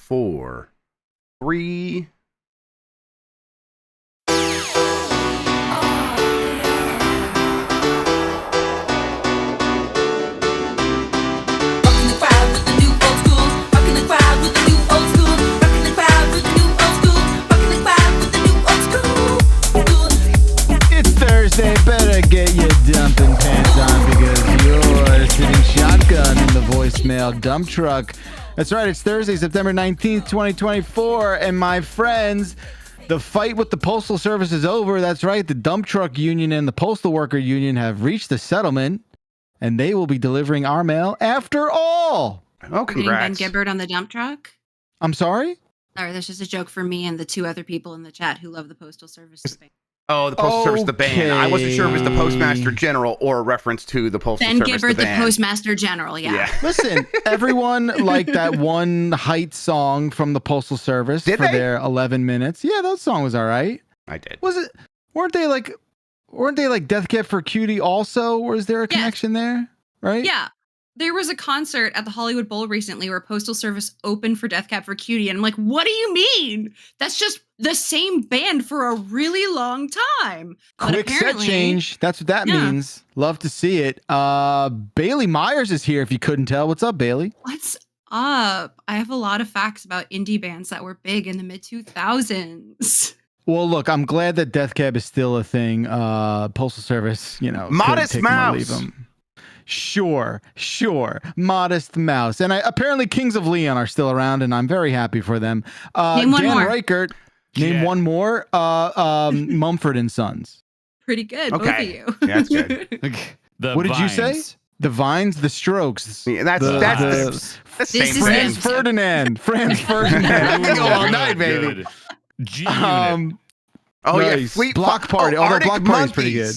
4, 3. Thursday, better get your dumping pants on because you're sitting shotgun in the voicemail dump truck. That's right, it's Thursday, September 19th, 2024, and my friends, the fight with the Postal Service is over. That's right, the dump truck union and the postal worker union have reached a settlement, and they will be delivering our mail after all. Oh, congrats. Ben Gibbard on the dump truck? I'm sorry? Sorry, that's just a joke for me and the two other people in the chat who love the Postal Service. Oh, the Postal Service, the band. I wasn't sure if it was the Postmaster General or a reference to the Postal Ben Service, Gibbard, the the band. Postmaster General, yeah. Listen, everyone liked that one Height song from the Postal Service Did for they? their 11 minutes. Yeah, that song was all right. I did. Was it? Weren't they like Death Cab for Cutie also? Or is there a connection there? Right? Yeah. There was a concert at the Hollywood Bowl recently where Postal Service opened for Death Cab for Cutie. And I'm like, what do you mean? That's just the same band for a really long time. But Quick set change. That's what that means. Love to see it. Bailey Myers is here if you couldn't tell. What's up, Bailey? What's up? I have a lot of facts about indie bands that were big in the mid-2000s. Well, look, I'm glad that Death Cab is still a thing. Postal Service, Modest Mouse. Sure. Modest Mouse. And apparently Kings of Leon are still around, and I'm very happy for them. Name one Dan more. Reichert. Name one more. Mumford and Sons. Pretty good, Okay. both of you. Yeah, that's good. What did you say? The Vines, the Strokes. Yeah, that's the same is thing. Franz Ferdinand. Franz Ferdinand. I can go all night, baby. G-Unit. Oh, yeah. Nice. Block Party. Although Block Party's pretty good.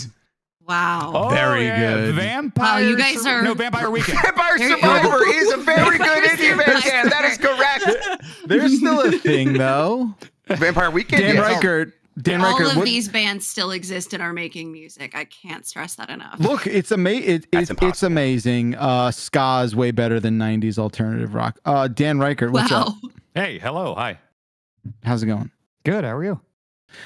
Wow. Oh, Very yeah. good. Vampire. Wow, you guys are- No, Vampire Weekend. Vampire Survivor is a very good indie band. That is correct. There's still a thing, though. Vampire Weekend. Dan yes. Reichert. All of what- these bands still exist and are making music. I can't stress that enough. Look, it's That's it's amazing. Ska is way better than 90s alternative rock. Dan Reichert, what's up? Hey, hello. Hi. How's it going? Good. How are you?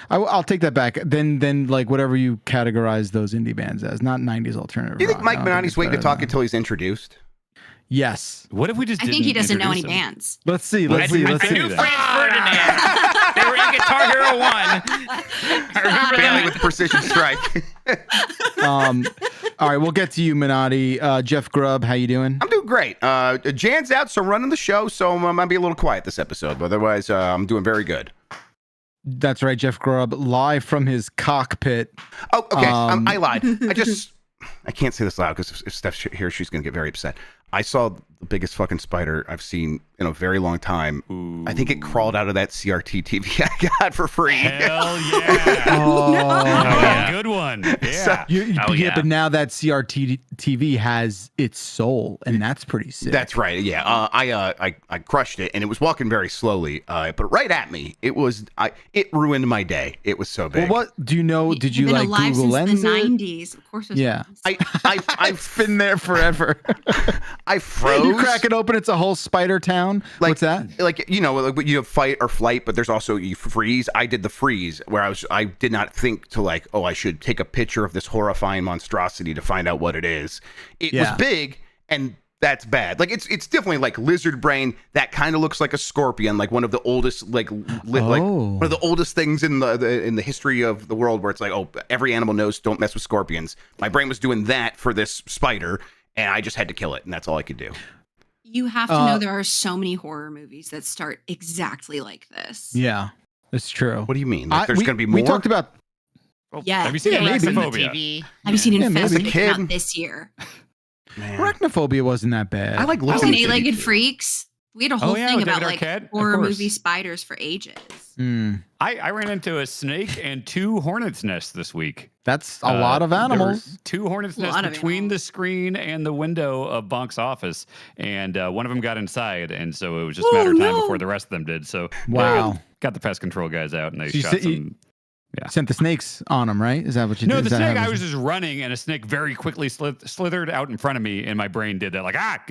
I'll take that back. Then like whatever you categorize those indie bands as, not 90s alternative Do you think rock. Mike I don't Minotti's it's waiting to better talk than until he's introduced? that. Yes. What if we just I think he doesn't know any introduce him? bands. Let's see. Well, Let's see. I Let's knew see. Franz Ferdinand. They were in Guitar Hero 1. I remember Bailey that. with Precision Strike. All right, we'll get to you, Minotti. Jeff Grubb, how you doing? I'm doing great. Jan's out, so I'm running the show, so I might be a little quiet this episode, but otherwise, I'm doing very good. That's right, Jeff Grubb, live from his cockpit. Oh, okay. I lied. I can't say this loud because if Steph's here, she's going to get very upset. I saw the biggest fucking spider I've seen in a very long time. Ooh. I think it crawled out of that CRT TV I got for free. Hell yeah. Oh, yeah. Good one. Yeah. Yeah, but now that CRT TV has its soul, and that's pretty sick. That's right. Yeah. I crushed it, and it was walking very slowly. But right at me, it ruined my day. It was so big. Well, what do you know? Did you You've like been alive Google since Lens the it? 90s. Of course. Yeah. I've been there forever. I froze. You crack it open, it's a whole spider town. What's that? Like, you have fight or flight, but there's also you freeze. I did the freeze where I did not think to I should take a picture of this horrifying monstrosity to find out what it is. It was big, and that's bad. Like it's definitely like lizard brain. That kind of looks like a scorpion, like one of the oldest like one of the oldest things in the history of the world, where it's like, oh, every animal knows don't mess with scorpions. My brain was doing that for this spider, and I just had to kill it, and that's all I could do. You have to know there are so many horror movies that start exactly like this. Yeah, it's true. What do you mean? Like, there's going to be more? We talked about. Yeah. Have you seen Arachnophobia? Have you seen Infest? maybe. It came out this year. Man. Arachnophobia wasn't that bad. I like Have you looking seen at Eight-Legged Freaks? We had a whole thing with about David like Arquette, of horror course. movie spiders for ages. I ran into a snake and 2 hornets' nests this week. That's a lot of animals. There were 2 hornets' nests between the screen and the window of Bonk's office, and one of them got inside, and so it was just a matter of time before the rest of them did. So Wow. got the pest control guys out, and they So you shot said some. Sent the snakes on them, right? Is that what you did? No, Is the that snake. how I it was just running, and a snake very quickly slithered out in front of me, and my brain did that, like God,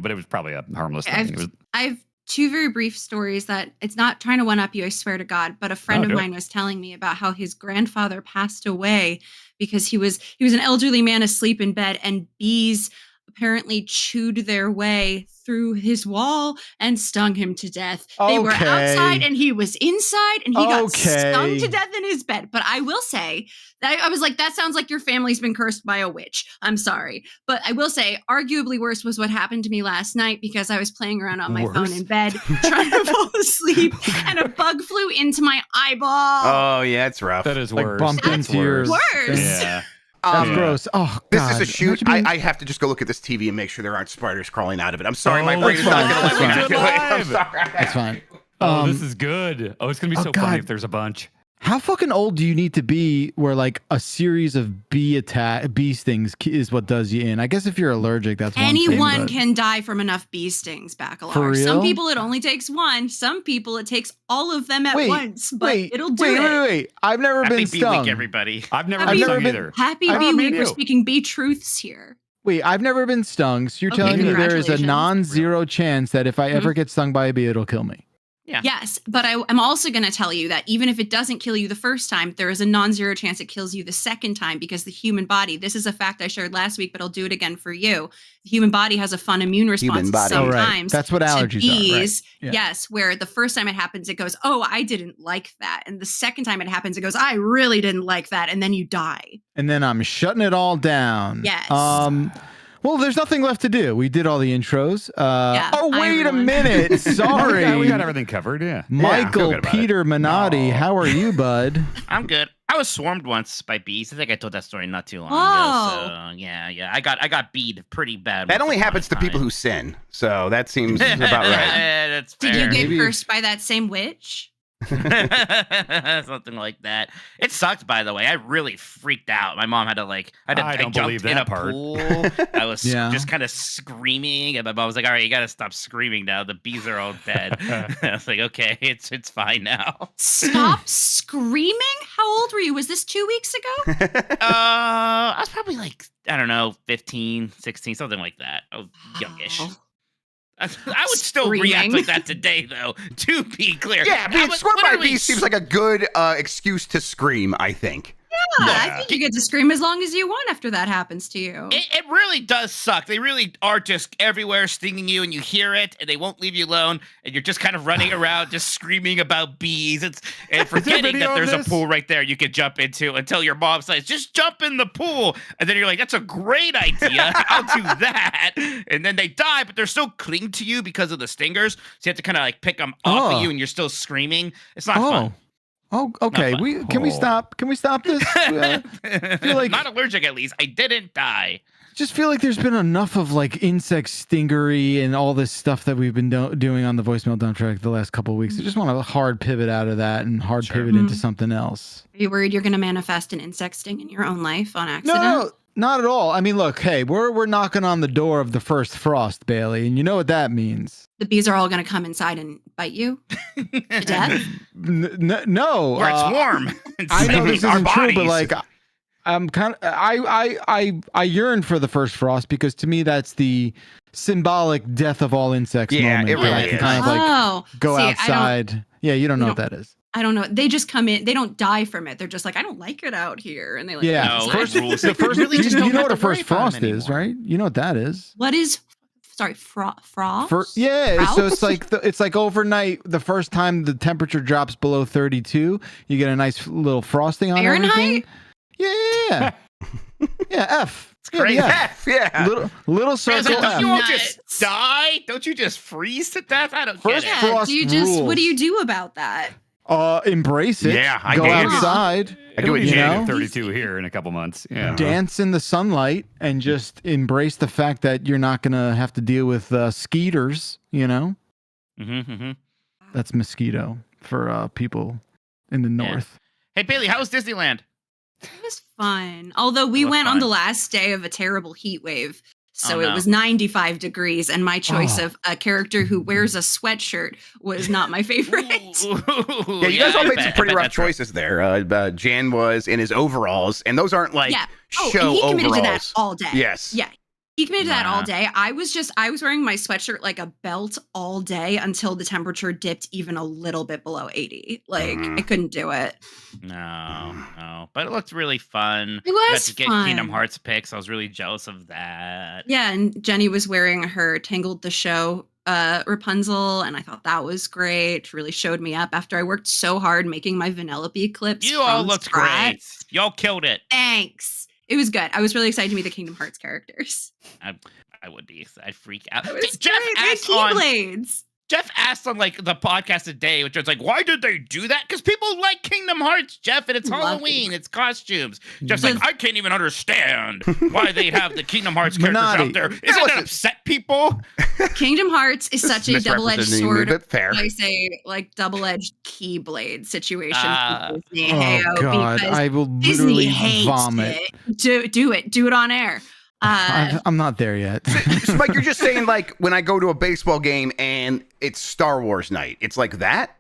but it was probably a harmless thing. It was, I've two very brief stories that it's not trying to one up you, I swear to God, but a friend of mine was telling me about how his grandfather passed away because he was an elderly man asleep in bed, and bees apparently chewed their way through his wall and stung him to death. They were outside and he was inside, and he got stung to death in his bed. But I will say that I was like, that sounds like your family's been cursed by a witch. I'm sorry. But I will say, arguably worse was what happened to me last night, because I was playing around on my phone in bed trying to fall asleep, and a bug flew into my eyeball. Oh, yeah, it's rough. That is like worse. bumped into yours. Worse. Yeah. That's gross. Oh, God. This is a shoot. I have to just go look at this TV and make sure there aren't spiders crawling out of it. I'm sorry, my brain is not going to let me do it. I'm sorry. That's fine. Oh, this is good. Oh, it's going to be so funny if there's a bunch. How fucking old do you need to be where like a series of bee stings is what does you in? I guess if you're allergic, that's one thing, anyone can die from enough bee stings, Bakalar. For real? Some people it only takes one. Some people it takes all of them at once. But it'll do it. Wait. I've never been stung. Week, everybody. I've never been stung either. Happy Bee Week. We're speaking bee truths here. Wait, I've never been stung. So you're telling me there is a non-zero chance that if I ever get stung by a bee, it'll kill me? Yeah. Yes, but I'm also going to tell you that even if it doesn't kill you the first time, there is a non-zero chance it kills you the second time, because the human body, this is a fact I shared last week, but I'll do it again for you. The human body has a fun immune response sometimes. That's what allergies are. Right. Yeah. Yes, where the first time it happens, it goes, oh, I didn't like that. And the second time it happens, it goes, I really didn't like that. And then you die. And then I'm shutting it all down. Yes. Well, there's nothing left to do. We did all the intros. Wait a minute. Yeah, Sorry. we got everything covered. Yeah. Michael Peter Minotti, how are you, bud? I'm good. I was swarmed once by bees. I think I told that story not too long ago. So yeah. I got beed pretty bad. That only happens to people who sin. So that seems about right. That's fair. Did you get cursed by that same witch? Something like that. It sucked, by the way. I really freaked out. My mom had to I jumped in a pool. I was just kind of screaming, and my mom was like, all right, you gotta stop screaming now. The bees are all dead. I was like, okay, it's fine now. Stop screaming? How old were you? Was this 2 weeks ago? I was probably I don't know, 15, 16, something like that. I was youngish. I would still react like that today, though, to be clear. Yeah, being swarmed by bees seems like a good excuse to scream, I think. Yeah, I think you get to scream as long as you want after that happens to you. It really does suck. They really are just everywhere stinging you, and you hear it, and they won't leave you alone, and you're just kind of running around just screaming about bees. And forgetting that there's a pool right there you can jump into until your mom says, just jump in the pool. And then you're like, that's a great idea. I'll do that. And then they die, but they're still cling to you because of the stingers. So you have to kind of pick them off of you, and you're still screaming. It's not fun. Oh, okay. Can we stop? Can we stop this? Feel like, not allergic, at least. I didn't die. Just feel like there's been enough of insect stingery and all this stuff that we've been doing on the voicemail dump track the last couple of weeks. I just want to hard pivot out of that and pivot into something else. Are you worried you're going to manifest an insect sting in your own life on accident? No, not at all. I mean, look, hey, we're knocking on the door of the first frost, Bailey, and you know what that means. The bees are all going to come inside and bite you to death? No. Where it's warm. I know this isn't true, but I'm kind of I yearn for the first frost, because to me that's the symbolic death of all insects moment. It really I can kind of go outside. Yeah, you don't know what that is. I don't know. They just come in. They don't die from it. They're just like, I don't like it out here, and they the first really just you know what a first frost is, right? You know what that is. What is? Sorry, frost? So it's like overnight. The first time the temperature drops below 32, you get a nice little frosting on everything. Yeah. Yeah, F. It's crazy. F, yeah. Little circle Don't F. you all just die? Don't you just freeze to death? I don't get it. Frost rules. What do you do about that? Embrace it. Yeah, I go do. outside. I do it. At 32 here in a couple months. Yeah. Dance in the sunlight and just embrace the fact that you're not gonna have to deal with skeeters. You know. That's mosquito for people in the north. Hey Bailey, how was Disneyland? It was fun. Although we went on the last day of a terrible heat wave. So it was 95 degrees, and my choice of a character who wears a sweatshirt was not my favorite. Yeah, you guys all made some pretty rough choices there. Jan was in his overalls, and those aren't show and he committed overalls. to that all day. Yes. Yeah. You can do that all day. I was wearing my sweatshirt like a belt all day until the temperature dipped even a little bit below 80. Like I couldn't do it. No. But it looked really fun. It was got to get fun. Kingdom Hearts pics. I was really jealous of that. Yeah, and Jenny was wearing her Tangled the Show Rapunzel, and I thought that was great. Really showed me up after I worked so hard making my Vanellope clips. You all looked great. Y'all killed it. Thanks. It was good. I was really excited to meet the Kingdom Hearts characters. I would be. I'd freak out. Jeff asked Keyblades. Jeff asked on like the podcast today, which was like, why did they do that? Because people like Kingdom Hearts, Jeff, and it's Halloween, it's costumes. Jeff's like, I can't even understand why they have the Kingdom Hearts characters out there. Isn't that upset people? Kingdom Hearts is such a double-edged sword. Fair. I say like double-edged Keyblade situation. Oh God, I will literally vomit. Do it on air. I'm not there yet. So, Mike, you're just saying like when I go to a baseball game and it's Star Wars night, it's like that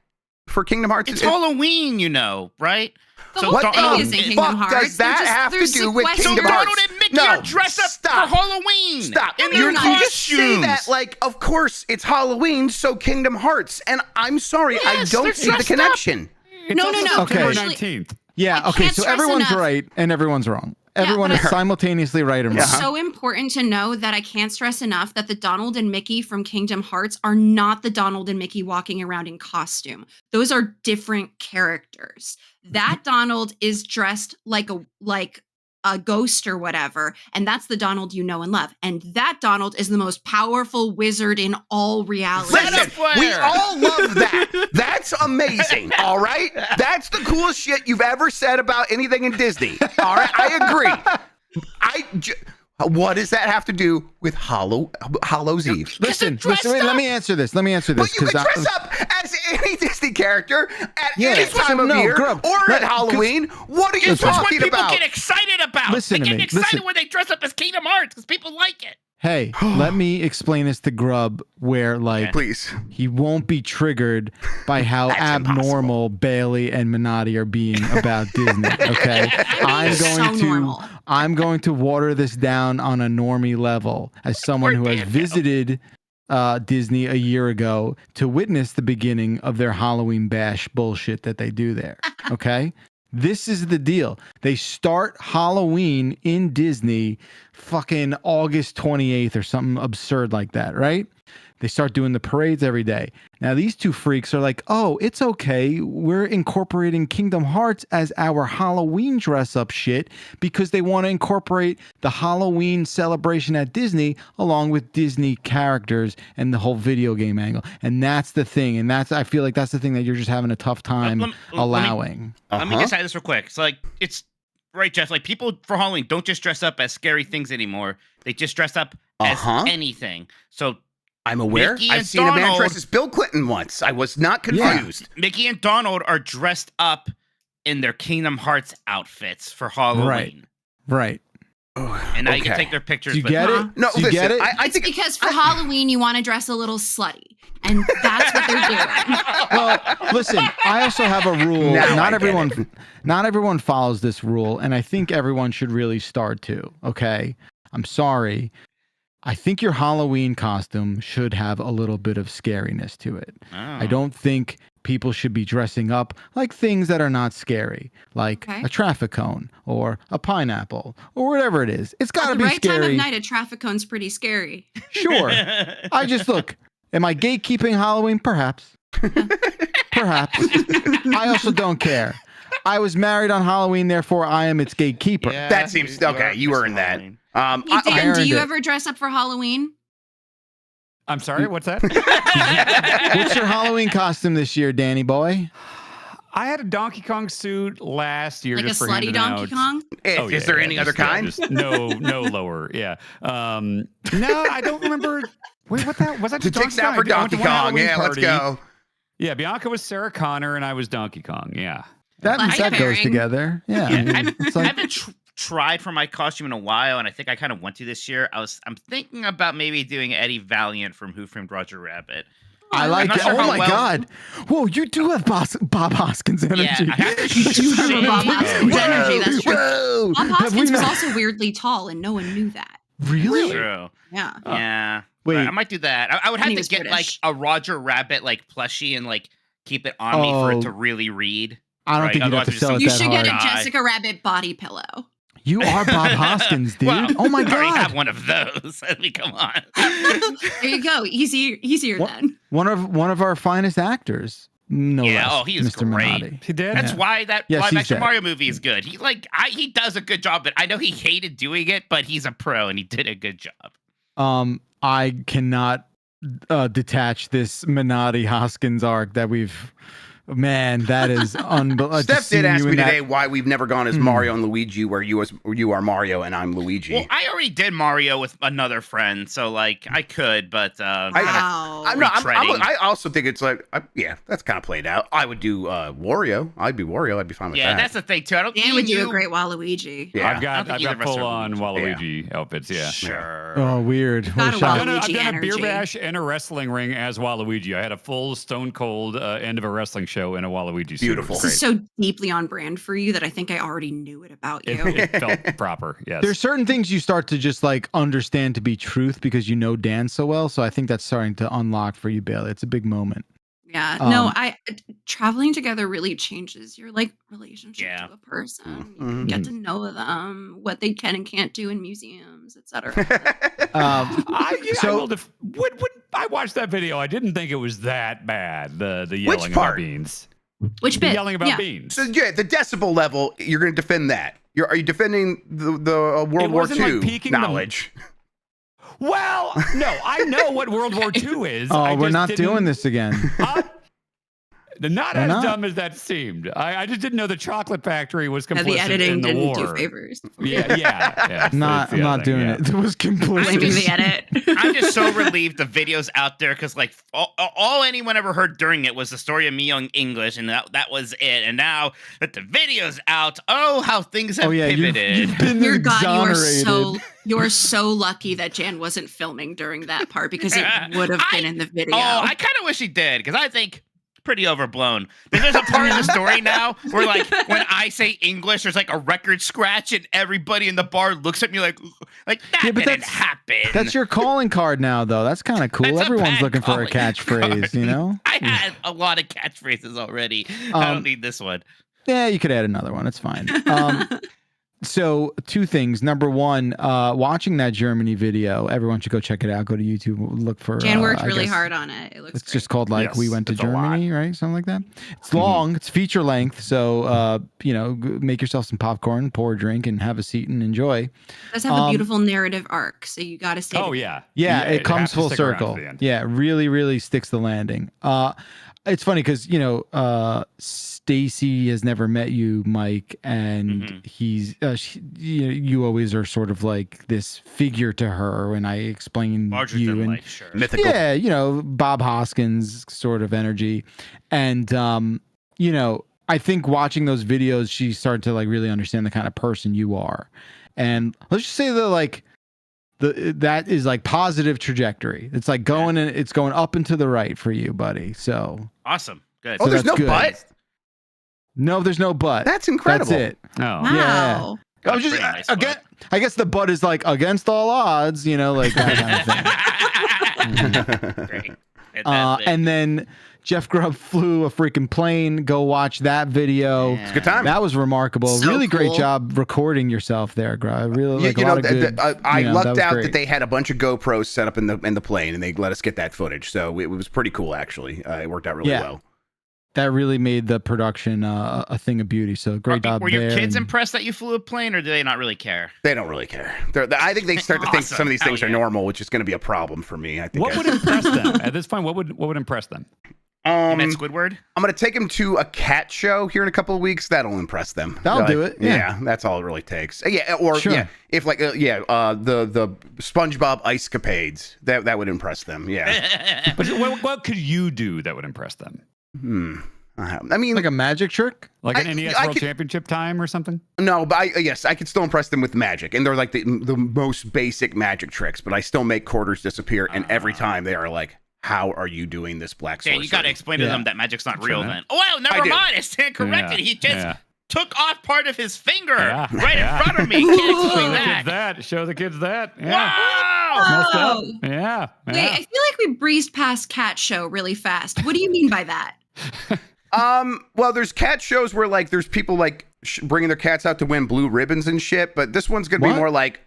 for Kingdom Hearts? It's Halloween, right? The whole thing is in Kingdom Hearts. Does that have to do with Kingdom Hearts? So Donald and Mickey are dressed up for Halloween. Stop. In You their just say costumes. that like, of course, it's Halloween, so Kingdom Hearts. And I'm sorry, I don't see the connection. No. September Actually, 19th. Yeah, okay, so everyone's right and everyone's wrong. Everyone is simultaneously right and wrong. It's so important to know that I can't stress enough that the Donald and Mickey from Kingdom Hearts are not the Donald and Mickey walking around in costume. Those are different characters. That Donald is dressed like a ghost or whatever, and that's the Donald you know and love. And that Donald is the most powerful wizard in all reality. Listen, we all love that. That's amazing, all right? That's the coolest shit you've ever said about anything in Disney, all right? I agree. What does that have to do with Hallows Eve? Listen, wait, let me answer this. But you can dress up as any Disney character at any time of year or at Halloween. What are you talking people about? Get excited about. Listen they to get me. excited when they dress up as Kingdom Hearts because people like it. Hey, let me explain this to Grubb where, like, please, he won't be triggered by how abnormal Bailey and Minotti are being about Disney, okay? I'm going to water this down on a normie level as someone who has visited Disney a year ago to witness the beginning of their Halloween bash bullshit that they do there, okay? This is the deal. They start Halloween in Disney fucking August 28th or something absurd like that, right? They start doing the parades every day. Now, these two freaks are like, oh, it's okay. We're incorporating Kingdom Hearts as our Halloween dress-up shit because they want to incorporate the Halloween celebration at Disney along with Disney characters and the whole video game angle. And that's the thing. And I feel like that's the thing that you're just having a tough time allowing. Let me just say this real quick. So, like, it's right, Jeff. Like, people for Halloween don't just dress up as scary things anymore. They just dress up as anything. So, I'm aware. I've seen a man dressed as Bill Clinton once. I was not confused. Yeah. Mickey and Donald are dressed up in their Kingdom Hearts outfits for Halloween. Right. And now you can take their pictures. You get it? No, listen, get it? I think because for Halloween you want to dress a little slutty, and that's what they're doing. Well, listen, I also have a rule. Not everyone follows this rule, and I think everyone should really start to. Okay, I'm sorry. I think your Halloween costume should have a little bit of scariness to it. Oh. I don't think people should be dressing up like things that are not scary, like a traffic cone or a pineapple or whatever it is. It's got to be scary. At the right time of night, a traffic cone's pretty scary. Sure. I just look. Am I gatekeeping Halloween? Perhaps. Perhaps. I also don't care. I was married on Halloween, therefore I am its gatekeeper. Yeah, that seems okay. You earned that. Hey, Dan, do you ever dress up for Halloween? I'm sorry, what's that? What's your Halloween costume this year, Danny boy? I had a Donkey Kong suit last year. Like just a slutty Donkey Kong? Is there any other kind? No lower. Yeah. No, I don't remember. Wait, what that was? That just Donkey Kong? For Donkey Kong. Yeah, let's go. Yeah, Bianca was Sarah Connor and I was Donkey Kong. Yeah. That goes together. Yeah. I haven't tried for my costume in a while, and I think I kind of want to this year. I'm thinking about maybe doing Eddie Valiant from Who Framed Roger Rabbit. I like it. Oh my God. Whoa, you do have Bob Hoskins energy. Yeah, I have Bob Hoskins energy. That's true. Bob Hoskins was also weirdly tall, and no one knew that. Really? True. Yeah. Yeah. Wait. I might do that. I would And have he to was get British. like a Roger Rabbit like plushie and like keep it on me for it to really read. I don't think you'd have Otherwise to it'd sell it You that should hard. get a Jessica Rabbit body pillow. You are Bob Hoskins, dude. Well, oh my I already have god. one of those. I mean, come on. There you go. Easier What? then. One of our finest actors. No Yeah, less, he is Mr. great. Minotti. He did. That's why that Yes, live he's action dead. Mario movie is good. He does a good job, but I know he hated doing it, but he's a pro and he did a good job. I cannot detach this Minotti Hoskins arc that we've. Man, that is unbelievable. Steph did ask me today why we've never gone as Mario and Luigi, where you are Mario and I'm Luigi. Well, I already did Mario with another friend, so like I could, but Wow. I also think it's like, yeah, that's kind of played out. I would do Wario. I'd be Wario. I'd be fine with that. yeah, that's the thing too. I don't Dan think would do a great Waluigi. Yeah. I've got either of us full are on Luigi. Waluigi outfits. Yeah. Sure. Oh, weird. What a Gotta shock. love I've Waluigi done a beer energy. bash and a wrestling ring as Waluigi. I had a full Stone Cold end of a wrestling show in a Waluigi suit. Beautiful. It was This is great. so deeply on brand for you that I think I already knew it about you. It felt proper. Yes. There's certain things you start to just like understand to be truth because you know Dan so well. So I think that's starting to unlock for you, Bailey. It's a big moment. Yeah. Um, No, traveling together really changes your like relationship Yeah. to a person. You Mhm. get to know them, what they can and can't do in museums, etc. So- When I watched that video, I didn't think it was that bad. The yelling about part? beans. Which The bit? yelling about Yeah. beans. So yeah, the decibel level, you're going to defend that. Are you defending the World It War wasn't like II peaking the- knowledge? Well, no, I know what World War II is. Oh, I we're just not didn't- doing this again. Not We're as not. dumb as that seemed. I just didn't know the chocolate factory was Yeah, complicit the editing in the didn't war. do favors. Yeah. I'm not doing it. It was completely. Blaming the edit. I'm just so relieved the video's out there because like all anyone ever heard during it was the story of me on English, and that was it. And now that the video's out, oh how things have pivoted. You've been Dear God, exonerated. you are so lucky that Jan wasn't filming during that part because it would have been in the video. Oh, I kind of wish he did because I think pretty overblown. But there's a part of the story now where like when I say English, there's like a record scratch and everybody in the bar looks at me like that didn't happen. That's your calling card now, though. That's kind of cool. That's a Everyone's bad looking for a calling catchphrase, card. you know? I had a lot of catchphrases already. I don't need this one. Yeah, you could add another one. It's fine. So two things. Number one, watching that Germany video, everyone should go check it out. Go to YouTube, look for. Jan worked I really guess hard on it. It looks It's great. just called like Yes, We Went to it's a lot. Germany, right? Something like that. It's long. It's feature length. So make yourself some popcorn, pour a drink, and have a seat and enjoy. It does have a beautiful narrative arc, so you got to stay. Oh together. yeah. Yeah, it comes has to full stick around to circle. the end. Yeah, really, really sticks the landing. It's funny because Stacy has never met you, Mike, and he's you always are sort of like this figure to her when I explain Larger you than and life, sure. Mythical. yeah, Bob Hoskins sort of energy, and I think watching those videos, she started to like really understand the kind of person you are, and let's just say that like. That is like positive trajectory. It's like going it's going up and to the right for you, buddy. So Awesome. Good. Oh, So there's that's no good. but. no, there's no but. That's incredible. That's it. Oh. Wow. I was just Pretty nice again. I guess the but is like against all odds, like that kind of thing. Great. Fantastic. And then Jeff Grubb flew a freaking plane. Go watch that video. It's a good time. That was remarkable. So really great cool. job recording yourself there, Grubb. Really like a lot of good. I lucked was out great. that they had a bunch of GoPros set up in the plane, and they let us get that footage. So it was pretty cool, actually. It worked out really well. That really made the production a thing of beauty. So great job Were your there. kids and- impressed that you flew a plane, or do they not really care? They don't really care. I think they start to think Awesome. some of these things Hell are yeah. normal, which is going to be a problem for me. I think. What would impress them at this point? What would impress them? You Um, met Squidward? I'm going to take them to a cat show here in a couple of weeks. That'll impress them. That'll do it, yeah. that's all it really takes. Yeah, or Sure. yeah, if like the SpongeBob ice capades that would impress them. Yeah. But what could you do that would impress them? I mean, like a magic trick. Like an NES I World could- Championship time or something? no, but yes, I could still impress them with magic, and they're like the most basic magic tricks. But I still make quarters disappear, and every time they are like, "How are you doing this, black sorcery?" Dan, you got to explain to Yeah. them that magic's not real Sure. then. Oh, wow, never do. mind. I stand corrected. Yeah, He just yeah. took off part of his finger Yeah, right yeah. in front of me. Can't Show explain the that. kids that. Show the kids that. Yeah. Wow. Messed up. Oh. Yeah. Wait, yeah. I feel like we breezed past Cat Show really fast. What do you mean by that? Well, there's cat shows where like there's people like bringing their cats out to win blue ribbons and shit, but this one's gonna be more like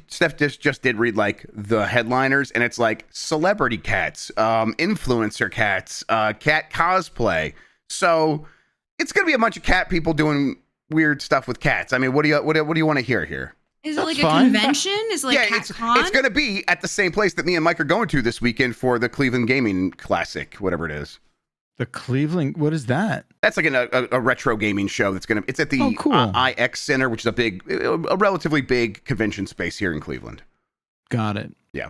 Steph just did read like the headliners, and it's like celebrity cats, influencer cats, cat cosplay. So it's gonna be a bunch of cat people doing weird stuff with cats. I mean, what do you want to hear here? Is it like fine. a convention? Is it like CatCon? It's going to be at the same place that me and Mike are going to this weekend for the Cleveland Gaming Classic, whatever it is. The Cleveland, what is that? That's like a retro gaming show it's at the cool. IX Center, which is a relatively big convention space here in Cleveland. Got it. Yeah.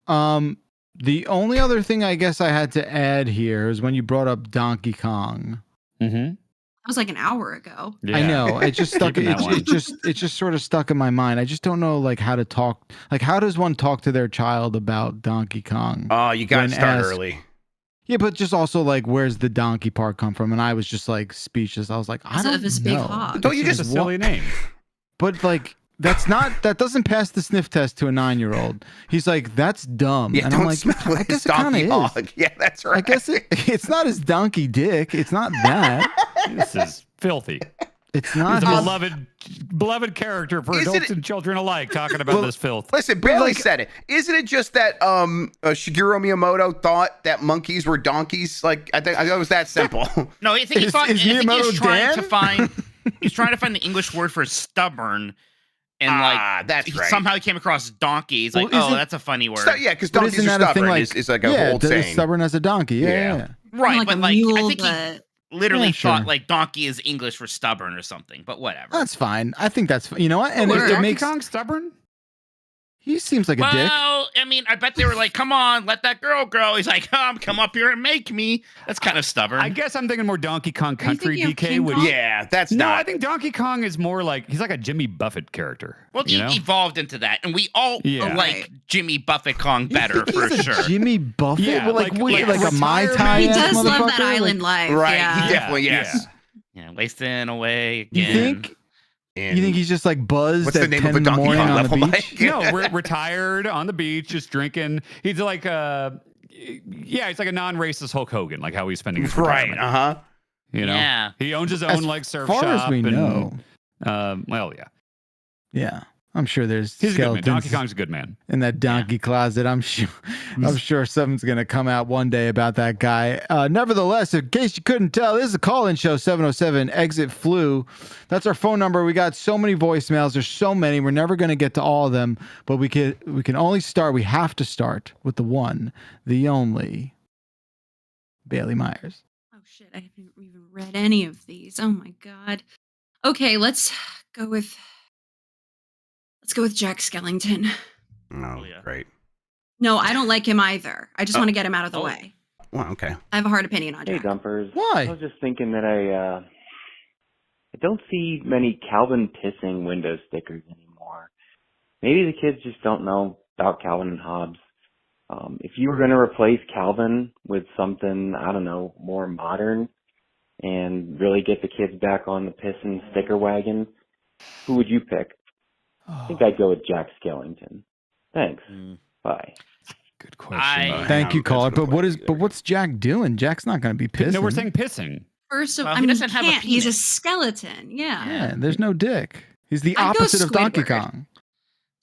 The only other thing I guess I had to add here is when you brought up Donkey Kong. Mm-hmm. That was like an hour ago. Yeah. I know. It just stuck. Keeping that one. It just sort of stuck in my mind. I just don't know like how to talk. Like how does one talk to their child about Donkey Kong? Oh, you got to When start asked- early. Yeah, but just also like where's the donkey part come from? And I was just like speechless. I was like, I don't Of his know. big hog. Don't you It's just a silly name. But like that doesn't pass the sniff test to a 9-year-old. He's like, that's dumb. Yeah, and don't I'm like, smell I his guess it kind donkey of hog. is. Yeah, that's right. I guess it's not his donkey dick. It's not that. This is filthy. It's He's not a his- beloved character for Isn't adults it- and children alike talking about this filth. Listen, Bailey like- said it. Isn't it just that Shigeru Miyamoto thought that monkeys were donkeys? Like I think it was that simple. No, I think he Is- thought. I is think he was Miyamoto trying Dan? to find. He's trying to find the English word for stubborn, and like that's right. somehow he came across donkey. He's like, Well, oh, isn't- that's a funny word. Yeah, because But donkeys isn't are that a thing stubborn. like is like a yeah, old that is saying. stubborn as a donkey. Yeah. Yeah. Right, like but a like mule, I think but he literally Yeah, thought sure. like donkey is English for stubborn or something. But whatever. That's fine. I think that's you know what, and Was it Donkey makes Kong stubborn? he seems like a dick. well, I mean, I bet they were like, "Come on, let that girl grow." He's like, come up here and make me." That's kind of stubborn. I guess I'm thinking more Donkey Kong Are you Country thinking of DK. King Which Kong? Yeah, that's no, not. I think Donkey Kong is more like he's like a Jimmy Buffett character. well, you he know? evolved into that, and we all Yeah. like Right. Jimmy Buffett Kong better He's for a sure. Jimmy Buffett, Yeah, well, like like like a Mai retirement. Tai he ass does love that motherfucker, like- island life. Right, Yeah. he definitely Yeah, yes. Yeah, wasting away You again. think? And You think he's just like buzzed what's the at name 10 of a in the Donkey morning Kong on the level, beach? Mike? No, we're retired on the beach, just drinking. He's like yeah, he's like a non-racist Hulk Hogan, like how he's spending his right? retirement. You know, Yeah. he owns his As own like surf far shop. as we and, know, well, yeah, yeah, I'm sure there's he's a good man. skeletons Donkey Kong's a good man. in that donkey closet. I'm sure something's gonna come out one day about that guy. Nevertheless, in case you couldn't tell, this is a call-in show. 707 exit flu. That's our phone number. We got so many voicemails. There's so many. We're never gonna get to all of them, but we can only start. We have to start with the one, the only, Bailey Myers. Oh shit, I haven't even read any of these. Oh my god. Okay, let's go with Jack Skellington. Oh, yeah. great. No, I don't like him either. I just want to get him out of the Oh. way. Well, okay. I have a hard opinion on Hey, Jack. dumpers. Why? I was just thinking that I don't see many Calvin pissing window stickers anymore. Maybe the kids just don't know about Calvin and Hobbes. If you were going to replace Calvin with something, I don't know, more modern and really get the kids back on the pissing sticker wagon, who would you pick? I think I'd go with Jack Skellington. Thanks. Mm. Bye. Good question. Mike. Thank you, that's caller. a good But question either. what's Jack doing? Jack's not going to be pissing. No, we're saying pissing. First of Well, all, he I mean, doesn't have a can't. He's a penis. skeleton. Yeah. Yeah, there's no dick. He's the I'd go opposite of Donkey Squidward. Kong.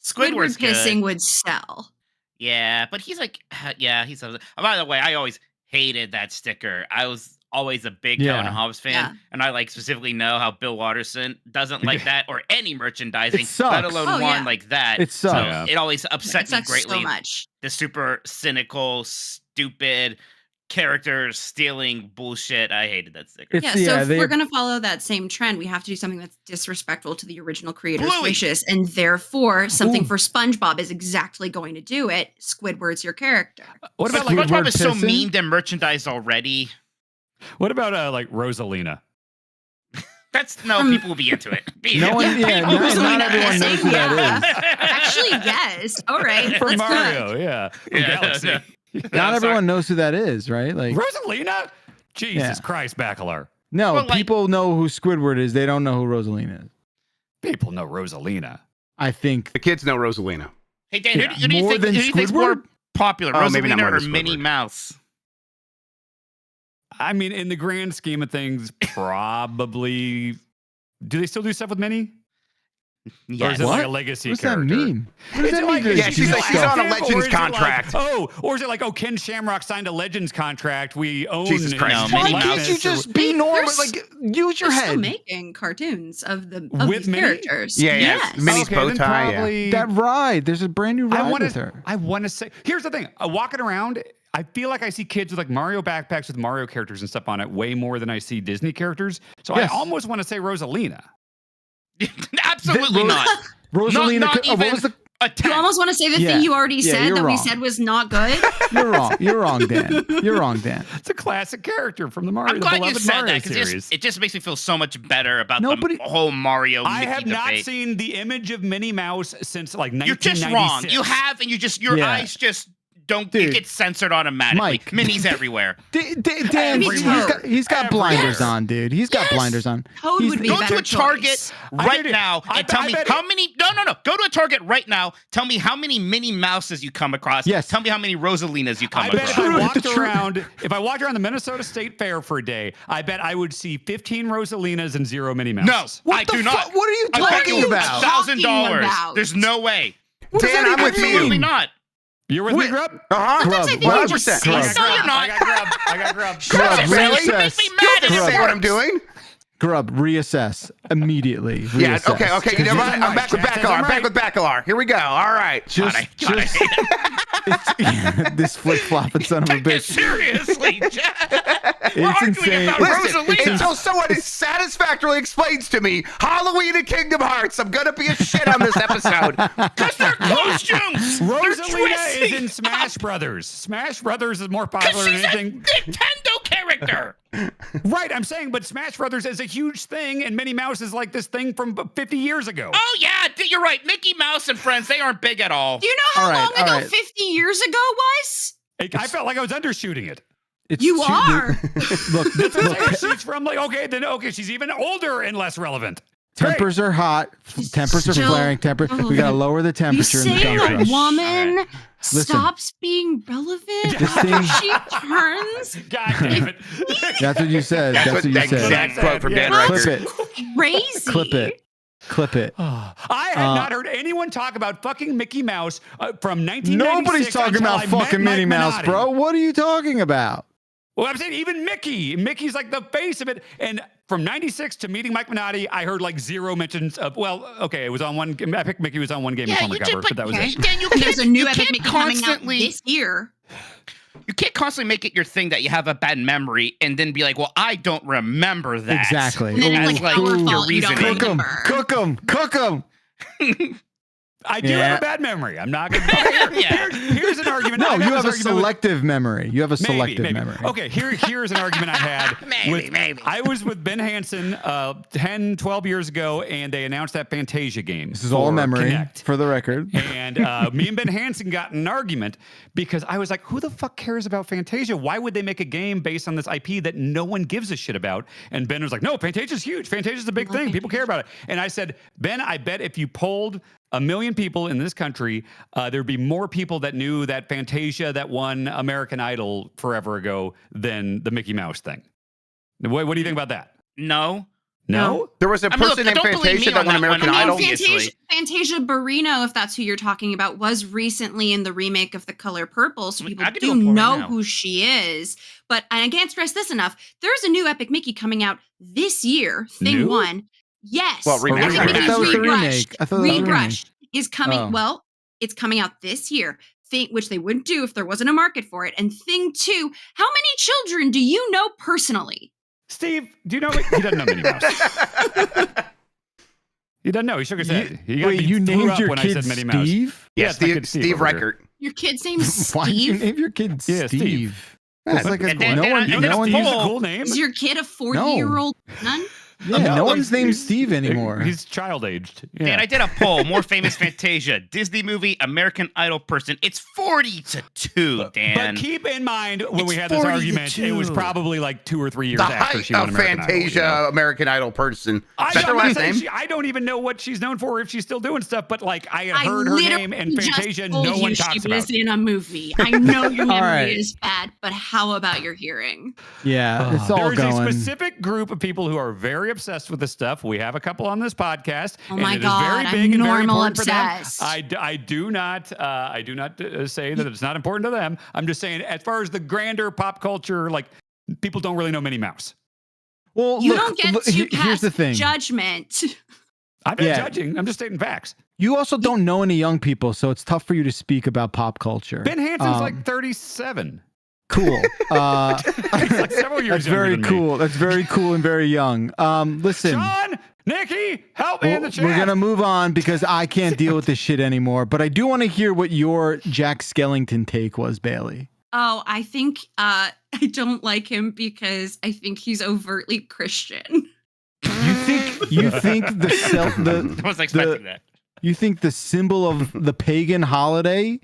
Squidward's good. pissing would sell. Yeah, but he's like, yeah, he's. By the way, I always hated that sticker. I was always a big Yeah. Calvin and Hobbes fan, Yeah. and I like specifically know how Bill Watterson doesn't like that or any merchandising, It sucks. let alone Oh, one yeah. like that. It sucks. So Yeah. it always upset It me sucks greatly. so much. The super cynical, stupid characters stealing bullshit. I hated that sticker. It's- Yeah, so yeah, if they- we're going to follow that same trend, we have to do something that's disrespectful to the original creator's Bluey. wishes. And therefore, something Ooh. for SpongeBob is exactly going to do it. Squidward's your character. What But about like SpongeBob is so pissing? memed and merchandised already. what about like Rosalina? That's no, people will be into it. No one, yeah, people not, will not be everyone knows pissing, who that yeah. is. Actually, yes. All right. From let's Mario, go. yeah. From Yeah, Galaxy. yeah. Not everyone knows who that is, right? Like, Rosalina? Jesus Yeah. Christ, Bakalar. No, Well, like- people know who Squidward is. They don't know who Rosalina is. People know Rosalina. I think. The kids know Rosalina. Hey, Dan, Yeah. who do you More think? than Who do you think's more Squidward? popular, Oh, maybe not Rosalina more or than Minnie Squidward. Mouse? I mean, in the grand scheme of things, probably. Do they still do stuff with Minnie? Or Yes. is it What? like a legacy What does character? that mean? What does Is that it mean? like, to Yeah, do she's stuff? like- she's on a active, Legends or is it like, contract. or is it like, Ken Shamrock signed a Legends contract? We own. Jesus Christ. No, Why Minnie can't Mouse you or- just be normal? There's- Like, use your They're still head. making cartoons of the With these Minnie? characters. Yeah, yeah. Yes. Minnie's Okay, bow then tie. Yeah. probably- That ride. There's a brand new ride I want with to. her. I want to say. Here's the thing. Walking around, I feel like I see kids with like Mario backpacks with Mario characters and stuff on it way more than I see Disney characters. So Yes. I almost want to say Rosalina. Absolutely not. Rosalina. Not what even was the? You attempt. almost want to say the Yeah. thing you already Yeah, said you're that we wrong. said was not good. You're wrong. You're wrong, Dan. You're wrong, Dan. It's a classic character from the Mario. I'm the glad you beloved said Mario that because series. it just makes me feel so much better about Nobody- the whole Mario I Mickey have not debate. seen the image of Minnie Mouse since like You're 1996. just wrong. You have, and your Yeah. eyes just don't. Dude. It gets censored automatically. Mike. Minnie's everywhere. Dan, he's got blinders on, dude. He's got Yes. blinders on. Toad He's- would be Go a to better a Target choice. right bet it- now I and tell bet- me I bet how it- many. No. Go to a Target right now. Tell me how many Minnie Mouses you come across. Yes. Tell me how many Rosalinas you come I bet across. if I walked True. around, the Minnesota State Fair for a day, I bet I would see 15 Rosalinas and 0 Minnie No, Mouses. I do not. What are you I bet talking you about? Talking $1,000. about? There's no way. Dan, I'm with Absolutely you. not. You're with me, Grubb? Uh-huh. Sometimes I think we 100%. just say No, something. you're not. I got Grubb. I got Grubb. Grubb, Shut up, Sally. You make reassess. me mad. Did you and it say what I'm works. doing? Grubb, reassess immediately. Yeah, Reassess. okay. You know what? I'm back with Bakalar. I'm back with Bakalar. Here we go. All right. Just, God, I hate it. this flip-flopping son of a Take it bitch. seriously, Jack. We're It's arguing insane. about Listen, Rosalina. until someone satisfactorily explains to me Halloween and Kingdom Hearts, I'm gonna be a shit on this episode. Because they're costumes. They're Rosalina is dressing in Smash Brothers. Smash Brothers is more Because popular than she's a anything. Nintendo character. Right, I'm saying, but Smash Brothers is a huge thing, and Minnie Mouse is like this thing from 50 years ago. Oh, yeah, you're right. Mickey Mouse and friends, they aren't big at all. Do you know how All right, long all ago right. 50 years ago was? I felt like I was undershooting it. It's You too- are. Look, She's from like, okay, she's even older and less relevant. tempers are hot. Tempers are Still- flaring. We gotta lower the You temperature in the say dump a truck. woman Listen. stops being relevant This after thing- she turns God damn it. That's what you said. That's what you that said. exact quote from Dan Yeah. Clip Riker. it. crazy. Clip it. Clip it. I had not heard anyone talk about fucking Mickey Mouse from 1996. Nobody's talking until about I met fucking Minnie Mike Mouse, Minotti. bro. What are you talking about? Well, I'm saying even Mickey. Mickey's like the face of it. And from 96 to meeting Mike Minotti, I heard like 0 mentions of, well, okay, it was on one, Epic Mickey was on one Game Informer cover, but that was it. Dan, you And there's a new you Epic can't Mickey coming out constantly- this year. You can't constantly make it your thing that you have a bad memory and then be like, well, I don't remember that. Exactly. And then As it's like like our your fault you don't reasoning. Cook 'em. remember. Cook 'em. Cook 'em. I do Yeah. have a bad memory. I'm not going to. Yeah. Here's an argument. No, I've you had have a this argument with- selective memory. You have a selective maybe. memory. Okay, here's an argument I had. Maybe. I was with Ben Hansen 10, 12 years ago, and they announced that Fantasia game. This is all for memory, Kinect. for the record. And me and Ben Hansen got in an argument because I was like, who the fuck cares about Fantasia? Why would they make a game based on this IP that no one gives a shit about? And Ben was like, no, Fantasia's huge. Fantasia's a big thing. People care about it. And I said, Ben, I bet if you polled 1 million people in this country, there'd be more people that knew that Fantasia that won American Idol forever ago than the Mickey Mouse thing. What do you think about that? No. No? There was a I mean, person look, named don't believe Fantasia me that on won that one. American I mean, Idol. obviously. Fantasia Barrino, if that's who you're talking about, was recently in the remake of The Color Purple, so people I could do do a poll right know now. who she is. But I can't stress this enough. There's a new Epic Mickey coming out this year, Thing New? 1. Yes. Well, remake. Epic I Mickey's thought that was the remake. I thought that was the Rebrushed is coming. Oh. Well, it's coming out this year. Which they wouldn't do if there wasn't a market for it. And Thing 2, how many children do you know personally? Steve, do you know? He doesn't know Minnie Mouse. He doesn't know. He shook his head. He got Wait, me you threw named up your when I kid said Minnie Mouse. Steve? Yeah, Yes, my kid Steve over here. Reichert. Your kid's name's Why did you Steve? name your kid Yeah, Steve? Steve. That's like a And then- no one. and No then one a uses poll. Cool name. Is your kid a 40-year-old nun? Yeah, no one's named Steve anymore. He's child aged. Yeah. Dan, I did a poll. More famous Fantasia, Disney movie, American Idol person. It's 40-2, Dan. But keep in mind when we had this argument, it was probably like 2 or 3 years The after she won height of American Fantasia, Idol. American Idol person. I That's her last name. I don't even know what she's known for, if she's still doing stuff. But like, I heard her name and Fantasia. No one talks she about. was in a movie. I know your memory right. is bad, but how about your hearing? Yeah, it's all There's going. a specific group of people who are very obsessed with this stuff. We have a couple on this podcast. Oh my and it God, is very I'm big and very normal important obsessed. for them. I do not say that it's not important to them. I'm just saying, as far as the grander pop culture, like, people don't really know Minnie Mouse. Well, You look, don't get look, to here's pass the thing. judgment. I'm not judging. I'm just stating facts. You also don't know any young people, so it's tough for you to speak about pop culture. Ben Hanson's like 37. Cool. He's like several years That's very younger than me. cool. That's very cool and very young. Listen, Sean, Nikki, help me in the chat. we're gonna move on because I can't deal with this shit anymore. But I do want to hear what your Jack Skellington take was, Bailey. Oh, I think I don't like him because I think he's overtly Christian. You think I wasn't expecting that. You think the symbol of the pagan holiday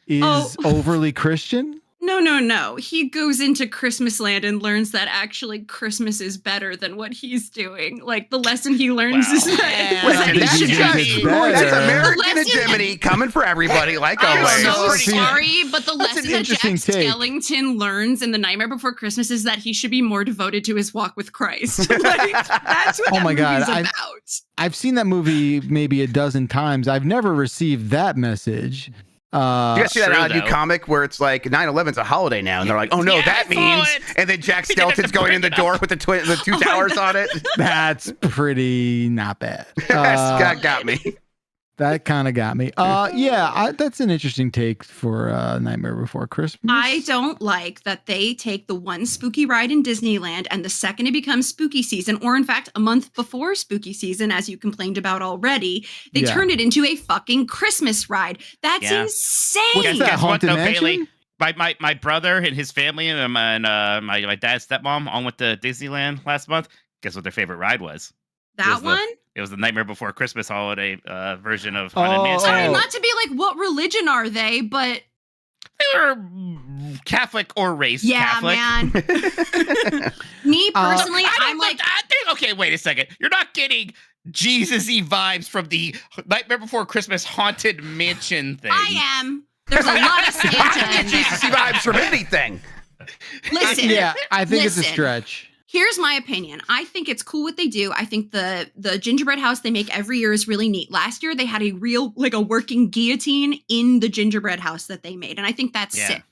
is overly Christian? No. He goes into Christmas land and learns that actually Christmas is better than what he's doing. Like, the lesson he learns is that, That's American hegemony coming for everybody, like I'm always. so sorry, but the That's lesson an that Jack interesting take. Skellington learns in The Nightmare Before Christmas is that he should be more devoted to his walk with Christ. Like, that's what Oh my God, movie's about. I've seen that movie maybe a dozen times. I've never received that message. You guys see that True, new though. comic where it's like 9/11's a holiday now, and they're like, "Oh no, Yeah, that I saw means," it. and then Jack He didn't have Skellington's to going in bring the it door up. with the two towers on it. That's pretty not bad. That got me. That kind of got me. That's an interesting take for Nightmare Before Christmas. I don't like that they take the one spooky ride in Disneyland and the second it becomes spooky season, or in fact, a month before spooky season, as you complained about already, they turn it into a fucking Christmas ride. That's insane. What's that, Guess what, Haunted though, Mansion? Bailey? My brother and his family and my dad's stepmom all went to Disneyland last month. Guess what their favorite ride was? That one? It was the Nightmare Before Christmas holiday version of Haunted Mansion. Sorry, not to be like, what religion are they? But They were Catholic or race Catholic. man. Me personally, I'm like, okay, wait a second. You're not getting Jesus-y vibes from the Nightmare Before Christmas Haunted Mansion thing. I am. There's a lot of Santa in there. Jesus-y vibes from anything. Listen. I think it's a stretch. Here's my opinion. I think it's cool what they do. I think the gingerbread house they make every year is really neat. Last year they had a real, like, a working guillotine in the gingerbread house that they made. And I think that's sick.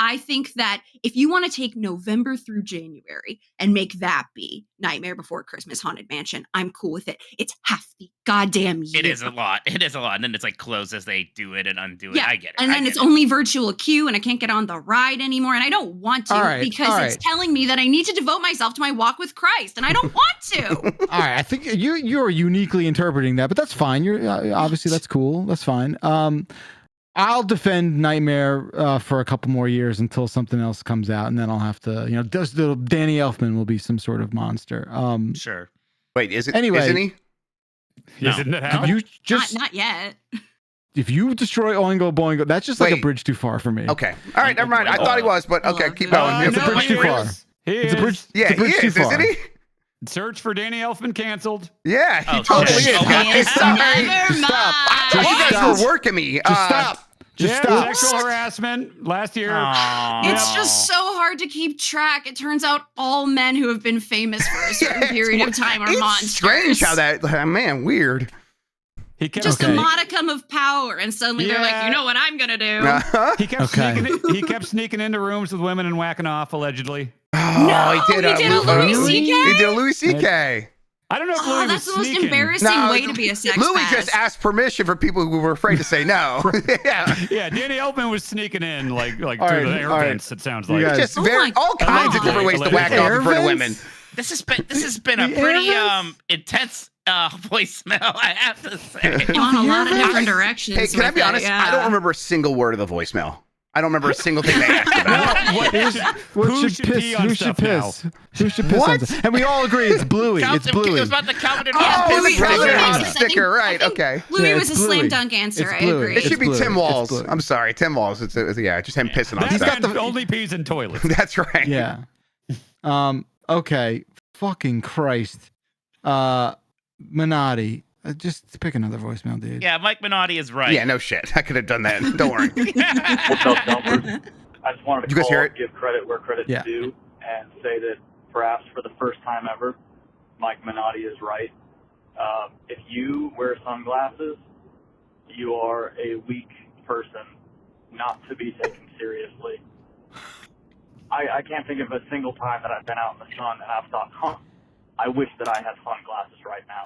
I think that if you want to take November through January and make that be Nightmare Before Christmas Haunted Mansion, I'm cool with it. It's half the goddamn year. It is a lot. And then it's like close as they do it and undo it. Yeah. I get it. And then it's only virtual queue and I can't get on the ride anymore. And I don't want to because it's telling me that I need to devote myself to my walk with Christ. And I don't want to. All right. I think you're uniquely interpreting that, but that's fine. You're obviously that's cool. That's fine. I'll defend Nightmare for a couple more years until something else comes out, and then I'll have to, Danny Elfman will be some sort of monster. Sure. Wait, is it? Anyway. Isn't he? No. Isn't it happen? You just not yet. if you destroy Oingo Boingo, that's just like a bridge too far for me. Okay. All right. Never mind. I thought he was, but okay, keep going. It's a bridge too far. It's a bridge. Yeah, it's a bridge he too is, far. isn't he? Search for Danny Elfman canceled. Yeah, he Oh, totally shit. is. Okay. Sorry. Never mind. I thought you guys were working me. Just stop. Just stop. Sexual harassment last year. It's just so hard to keep track. It turns out all men who have been famous for a certain period of time are It's monsters. strange how that, man, weird. He kept Just a modicum of power, and suddenly they're like, you know what I'm gonna do? Uh-huh. He kept sneaking into rooms with women and whacking off, allegedly. Oh, he did a Louis C.K.? He did a Louis C.K. I don't know if Oh, Louis that's was the most sneaking. embarrassing way to be a sex Louis pest. just asked permission for people who were afraid to say no. Yeah. Yeah, Danny Elfman was sneaking in like through All right, the air all right. vents. It sounds like. guys- Just Oh very, my all kinds of God. different ways to whack Air off in front of vents? women. This has been a The pretty air intense voicemail, I have to say. Gone a lot of different directions. Hey, can I with be it, honest? yeah. I don't remember a single word of the voicemail. I don't remember a single thing they asked about. Who should piss? Who should piss? Who should piss on something? And we all agree it's Bluey. It's Bluey. It was about the Calvin and Oh, the Calvin and Hobbes sticker. sticker. Right. Okay. Bluey Yeah, was a it's slam Bluey. dunk answer. I It's Bluey. agree. It should be Bluey. Tim Walls. It's Bluey. I'm sorry, Tim Walls. It's just him pissing on That stuff. man only pees in toilets. That's right. Yeah. Okay. Fucking Christ. Minotti. Just pick another voicemail, dude. Yeah, Mike Minotti is right. Yeah, no shit. I could have done that. Don't worry. What's up, Dumpers? I just wanted to You guys call, hear it? give credit where credit's due, and say that perhaps for the first time ever, Mike Minotti is right. If you wear sunglasses, you are a weak person, not to be taken seriously. I can't think of a single time that I've been out in the sun and I've thought, I wish that I had sunglasses right now.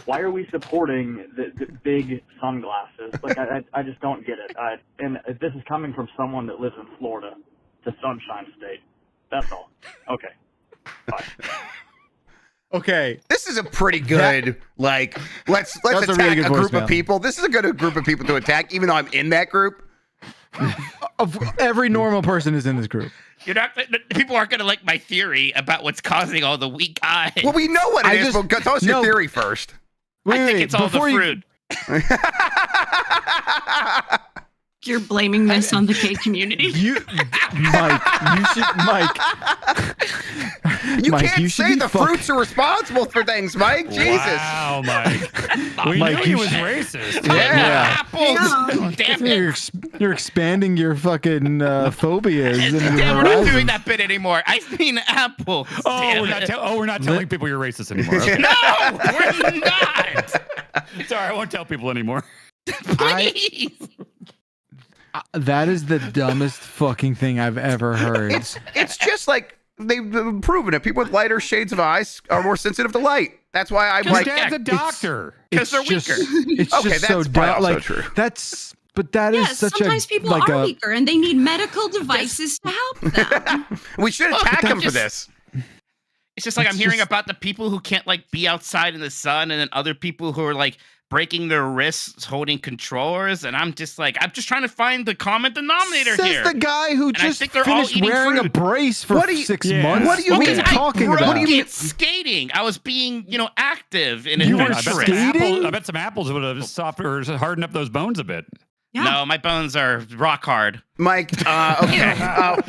Why are we supporting the big sunglasses? Like, I just don't get it. And this is coming from someone that lives in Florida, the Sunshine State. That's all. Okay. Bye. Okay. This is a pretty good, let's That's attack a really good a group voicemail. of people. This is a good group of people to attack, even though I'm in that group. Every normal person is in this group. People aren't going to like my theory about what's causing all the weak eyes. Well, we know what it is, but tell us your theory first. I think it's all the fruit. You're blaming this on the gay community. Mike, you Mike, can't say the fruits are responsible for things, Mike. Jesus. Wow, Mike. We Mike, knew you he was should- racist. Yeah. Apples. Damn it. You're expanding your fucking phobias. Damn, we're not doing that bit anymore. I mean apples. Oh, we're not telling people you're racist anymore. Okay. No, we're not. Sorry, I won't tell people anymore. Please. That is the dumbest fucking thing I've ever heard. It's just like they've proven it. People with lighter shades of eyes are more sensitive to light. That's why I'm Your like, dad's a doctor. Because they're just, weaker. It's Okay, just that's so probably dumb. also Like true. but that is Yes, such sometimes a people like are a weaker and they need medical devices to help them. we should attack them for this. It's just like I'm hearing about the people who can't like be outside in the sun, and then other people who are like breaking their wrists holding controllers, and I'm just trying to find the common denominator says here. the guy who And I just think they're all finished eating wearing a fruit. brace for What do you- 6 Yeah. months. What do you What mean? are you talking I about? broke it. Skating. I was being, active in You were adventurous. skating? I bet some apples would have softened or hardened up those bones a bit. Yeah. No, my bones are rock hard. Mike, okay.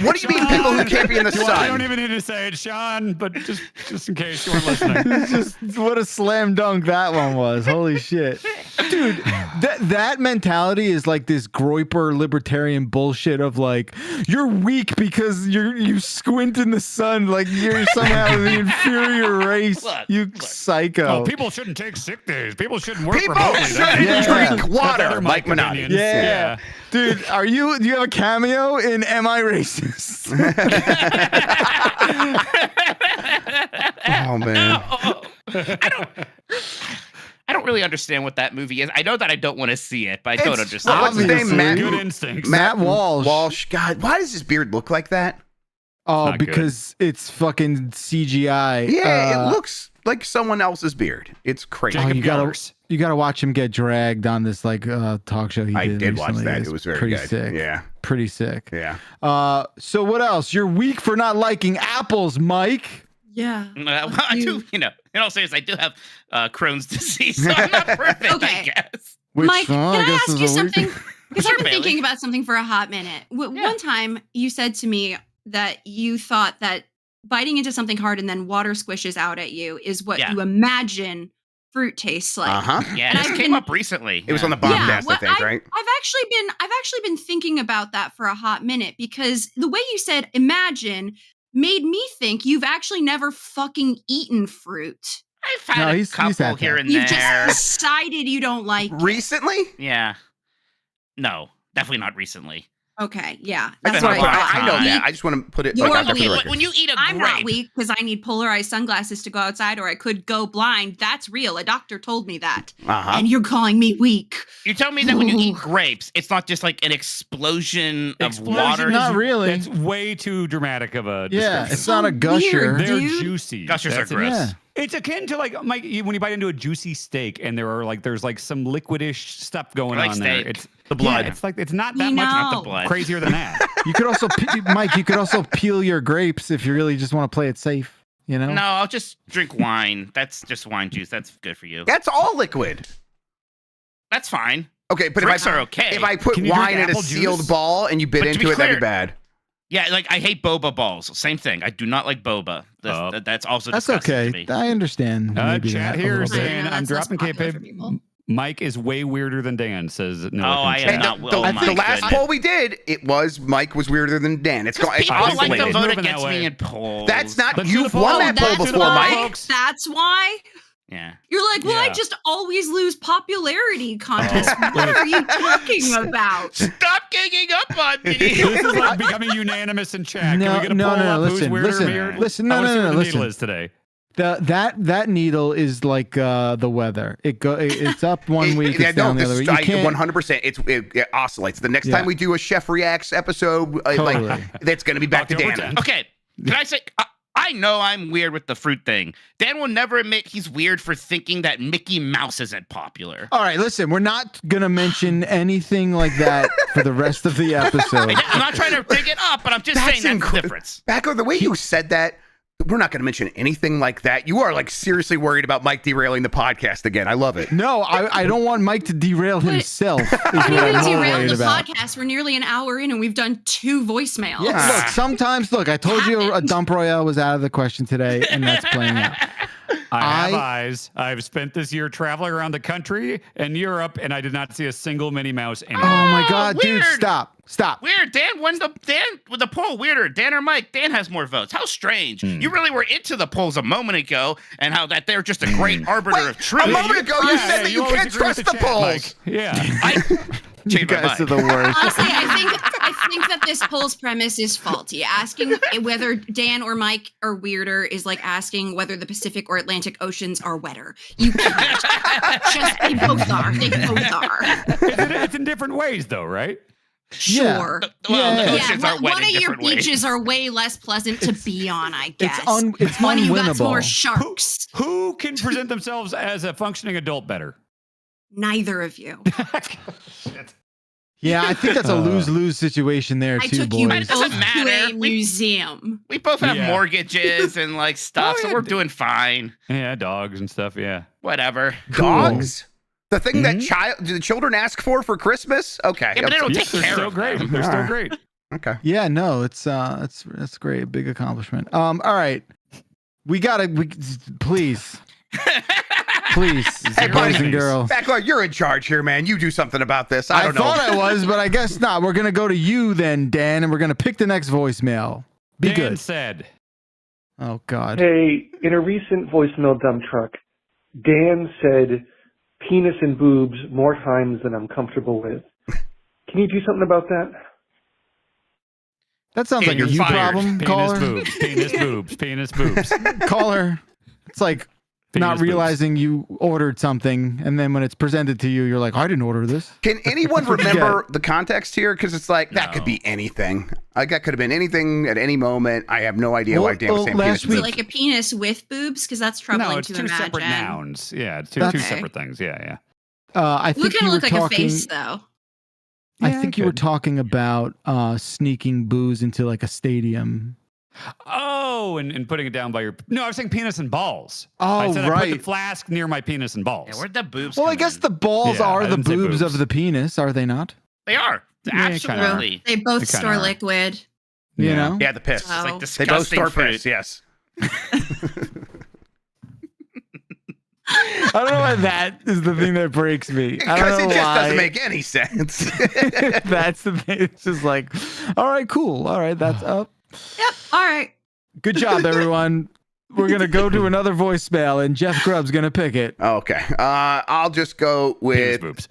What do you mean people who can't be in the I don't sun? even need to say it, Sean, but just in case you weren't listening. It's just what a slam dunk that one was. Holy shit. Dude, that mentality is like this Groyper libertarian bullshit of like, you're weak because you squint in the sun, like you're somehow the inferior race. Look. Psycho. Oh, people shouldn't take sick days. People shouldn't work People remotely. shouldn't Yeah. drink That's water, other Mike Mike Minotti. opinions. Yeah. Dude, do you have a cameo in Am I Racist? Oh man. I don't really understand what that movie is. I know that I don't want to see it, but I don't It's- understand. what's his name? Obviously. Matt, Good instincts. Matt Walsh. Walsh. God, why does his beard look like that? Oh, Not good. because it's fucking CGI. Yeah, it looks like someone else's beard. It's crazy. Oh, Jacob you gotta Gellers. you gotta watch him get dragged on this like talk show he I did. did watch recently. that. It's It was very pretty good. sick. Yeah. Pretty sick. Yeah. So what else? You're weak for not liking apples, Mike. Yeah. Well, I do, in all seriousness, I do have Crohn's disease, so I'm not perfect, I Okay. guess. Which, Mike, can I guess ask is you a weak- something? Because Sure, I've been Bailey. thinking about something for a hot minute. One time you said to me that you thought that biting into something hard and then water squishes out at you is what you imagine fruit tastes like. Yeah, And this I've came been- up recently. It was on the Yeah, Bombcast, I think, right? I've actually been thinking about that for a hot minute because the way you said imagine made me think you've actually never fucking eaten fruit. I've had a he's couple had here that. and You've there. just decided you don't like it. Recently? Yeah. No, definitely not recently. Okay, yeah. I've That's been what on I a thought. I know time. that. I just want to put it You're like out there for the weak. record. When you eat a I'm grape, not weak because I need polarized sunglasses to go outside or I could go blind. That's real. A doctor told me that. Uh-huh. And you're calling me weak. you tell me that when you eat grapes, it's not just like an explosion of water. Not really. That's way too dramatic of a Yeah, description. it's not a gusher. weird. They're dude. juicy. Gushers are That's it. gross. Yeah. It's akin to like Mike when you bite into a juicy steak and there's like some liquidish stuff going on there. It's the blood. Yeah, it's like it's not that much not the blood. crazier than that. You could also, Mike. You could also peel your grapes if you really just want to play it safe. You know? No, I'll just drink wine. That's just wine juice. That's good for you. That's all liquid. That's fine. Okay, but Drinks are okay. If I put wine in a sealed ball and you bit into it, that'd be bad. Yeah, like I hate boba balls. Same thing. I do not like boba. That's also disgusting okay. to me. I understand. Chat here saying I'm dropping popular kayfabe. Mike is way weirder than Dan. Says no. I am not. The last poll we did, it was Mike was weirder than Dan. It's people like to vote against me in polls. That's not. You've won that poll before, Mike. That's why. Yeah. You're like, well, I just always lose popularity contests. What are you talking about? Stop ganging up on me. This is like becoming unanimous in chat. Can we get a poll up who's weirder here? Listen. I wanna see what the needle is today. That needle is like the weather. It's up one week, it's down the other week. 100%. It oscillates. The next time we do a Chef Reacts episode, that's going to be back to Dan. Okay, can I say? I know I'm weird with the fruit thing. Dan will never admit he's weird for thinking that Mickey Mouse isn't popular. All right, listen, we're not going to mention anything like that for the rest of the episode. I'm not trying to bring it up, but I'm just saying that's the difference. Back on the way you said that, we're not going to mention anything like that. You are like seriously worried about Mike derailing the podcast again. I love it. No, I don't want Mike to derail himself. What are you derailing the podcast? We're nearly an hour in and we've done 2 voicemails. Yeah, look, I told you a dump royale was out of the question today, and that's playing out. I have eyes. I've spent this year traveling around the country and Europe, and I did not see a single Minnie Mouse anywhere. Oh my God, dude, stop. Weird. Dan won with the poll. Weirder, Dan or Mike? Dan has more votes. How strange. You really were into the polls a moment ago and how that they're just a great arbiter of truth. A moment ago, you said that you can't trust the polls. Mike. Yeah. You guys are the worst. Honestly, I think that this poll's premise is faulty. Asking whether Dan or Mike are weirder is like asking whether the Pacific or Atlantic Oceans are wetter. You can't. They both are. They both are. It's in different ways, though, right? Sure. The oceans are wet one in of your different ways. beaches are way less pleasant to be on, I guess. It's one of you got unwinnable. more sharks. Who can present themselves as a functioning adult better? Neither of you. Yeah, I think that's a lose-lose situation there, I too, took boys. you It doesn't both matter. to a museum. We both have mortgages and like stuff, so we're doing fine. Yeah, dogs and stuff, yeah. Whatever. Dogs? The thing that the children ask for Christmas? Okay. Yeah, but they don't take They're care still of great. them. They're still great. Okay. Yeah, no, it's great, big accomplishment. All right, please, Hey, boys and girls. Bakalar, you're in charge here, man. You do something about this. I don't know. I thought I was, but I guess not. We're gonna go to you then, Dan, and we're gonna pick the next voicemail. Be Dan good. said. Oh God. Hey, in a recent voicemail dump truck, Dan said penis and boobs more times than I'm comfortable with. Can you do something about that? That sounds like a you problem, caller. Penis boobs. Caller. It's like not realizing you ordered something, and then when it's presented to you, you're like, I didn't order this. Can anyone remember the context here? Because it's like, that could be anything. Like, that could have been anything at any moment. I have no idea why Dan was saying penis. So like a penis with boobs? Because that's troubling no, it's to two imagine. separate nouns. Yeah, it's two separate things. Yeah. I think kind you of were look like talking, a face, though. I think you were talking about sneaking booze into like a stadium. Oh, and putting it down by your... No, I was saying penis and balls. Oh, I said I right. put the flask near my penis and balls. Yeah, where'd the boobs Well, I come guess in? the balls Yeah, are I the didn't say boobs of boobs. the penis, are they not? They are. Yeah, they kinda are. Absolutely. They both They kinda store are. liquid. You know? Yeah, the piss. So- It's like They disgusting both store fruit. piss, yes. I don't know why that is the thing that breaks me. I Because don't it know just why. doesn't make any sense. That's the thing. It's just like, all right, cool. All right, that's up. Yep. All right. Good job, everyone. We're going to go to another voicemail, and Jeff Grubb's going to pick it. Okay. I'll just go Penis with boobs.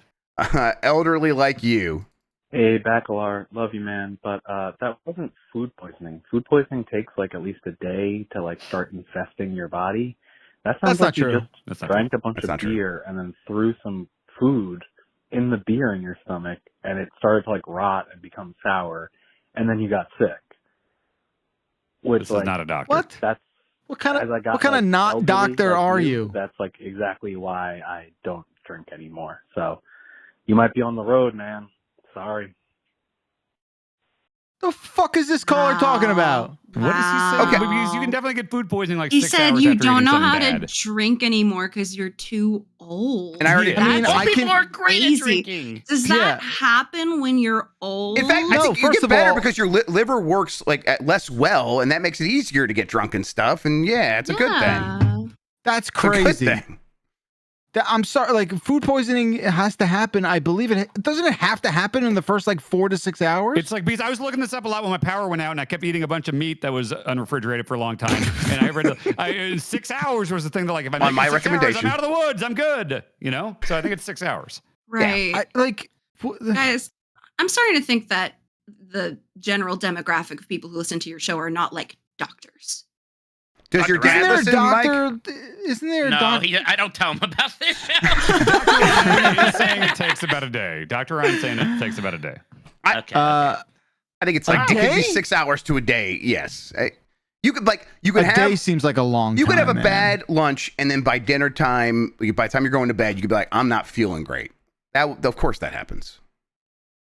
elderly like you. Hey, Bakalar, love you, man, but that wasn't food poisoning. Food poisoning takes like at least a day to like start infesting your body. That sounds That's not like you true. just That's not drank a bunch That's of not true. beer and then threw some food in the beer in your stomach, and it started to like rot and become sour, and then you got sick. Which This like is not a doctor. What? that's What kind As I got, of like, not elderly doctor like are you? That's like exactly why I don't drink anymore. So you might be on the road, man. Sorry. The fuck is this caller talking about? What does he say? Wow. Because you can definitely get food poisoning like He 6 said hours you after don't eating know something how bad. to drink anymore because you're too old. And I already, Yeah. I mean, That's I People can. are great at crazy. drinking. Does that happen when you're old? in fact, I No, think you first get of better all- because your liver works like less well, and that makes it easier to get drunk and stuff. And yeah, it's a good thing. Yeah. That's It's a good crazy. thing. I'm sorry, like food poisoning has to happen. I believe it doesn't it have to happen in the first like 4 to 6 hours? It's like, because I was looking this up a lot when my power went out and I kept eating a bunch of meat that was unrefrigerated for a long time. And I read 6 hours was the thing that, like, if I On make my it 6 hours, recommendation. I'm out of the woods. I'm good. You know? So I think it's 6 hours. Right. Guys, I'm starting to think that the general demographic of people who listen to your show are not like doctors. Does your Isn't dad there a listen, Mike? doctor? Isn't there a No, doctor? I don't tell him about this show. Dr. Ryan is saying it takes about a day. Dr. Ryan saying it takes about a day. Okay. I think it's like A it could be day? 6 hours to a day. Yes, you could A day seems like a long time. You could have a man. bad lunch, and then by dinner time, by the time you're going to bed, you could be like, "I'm not feeling great." Of course, that happens.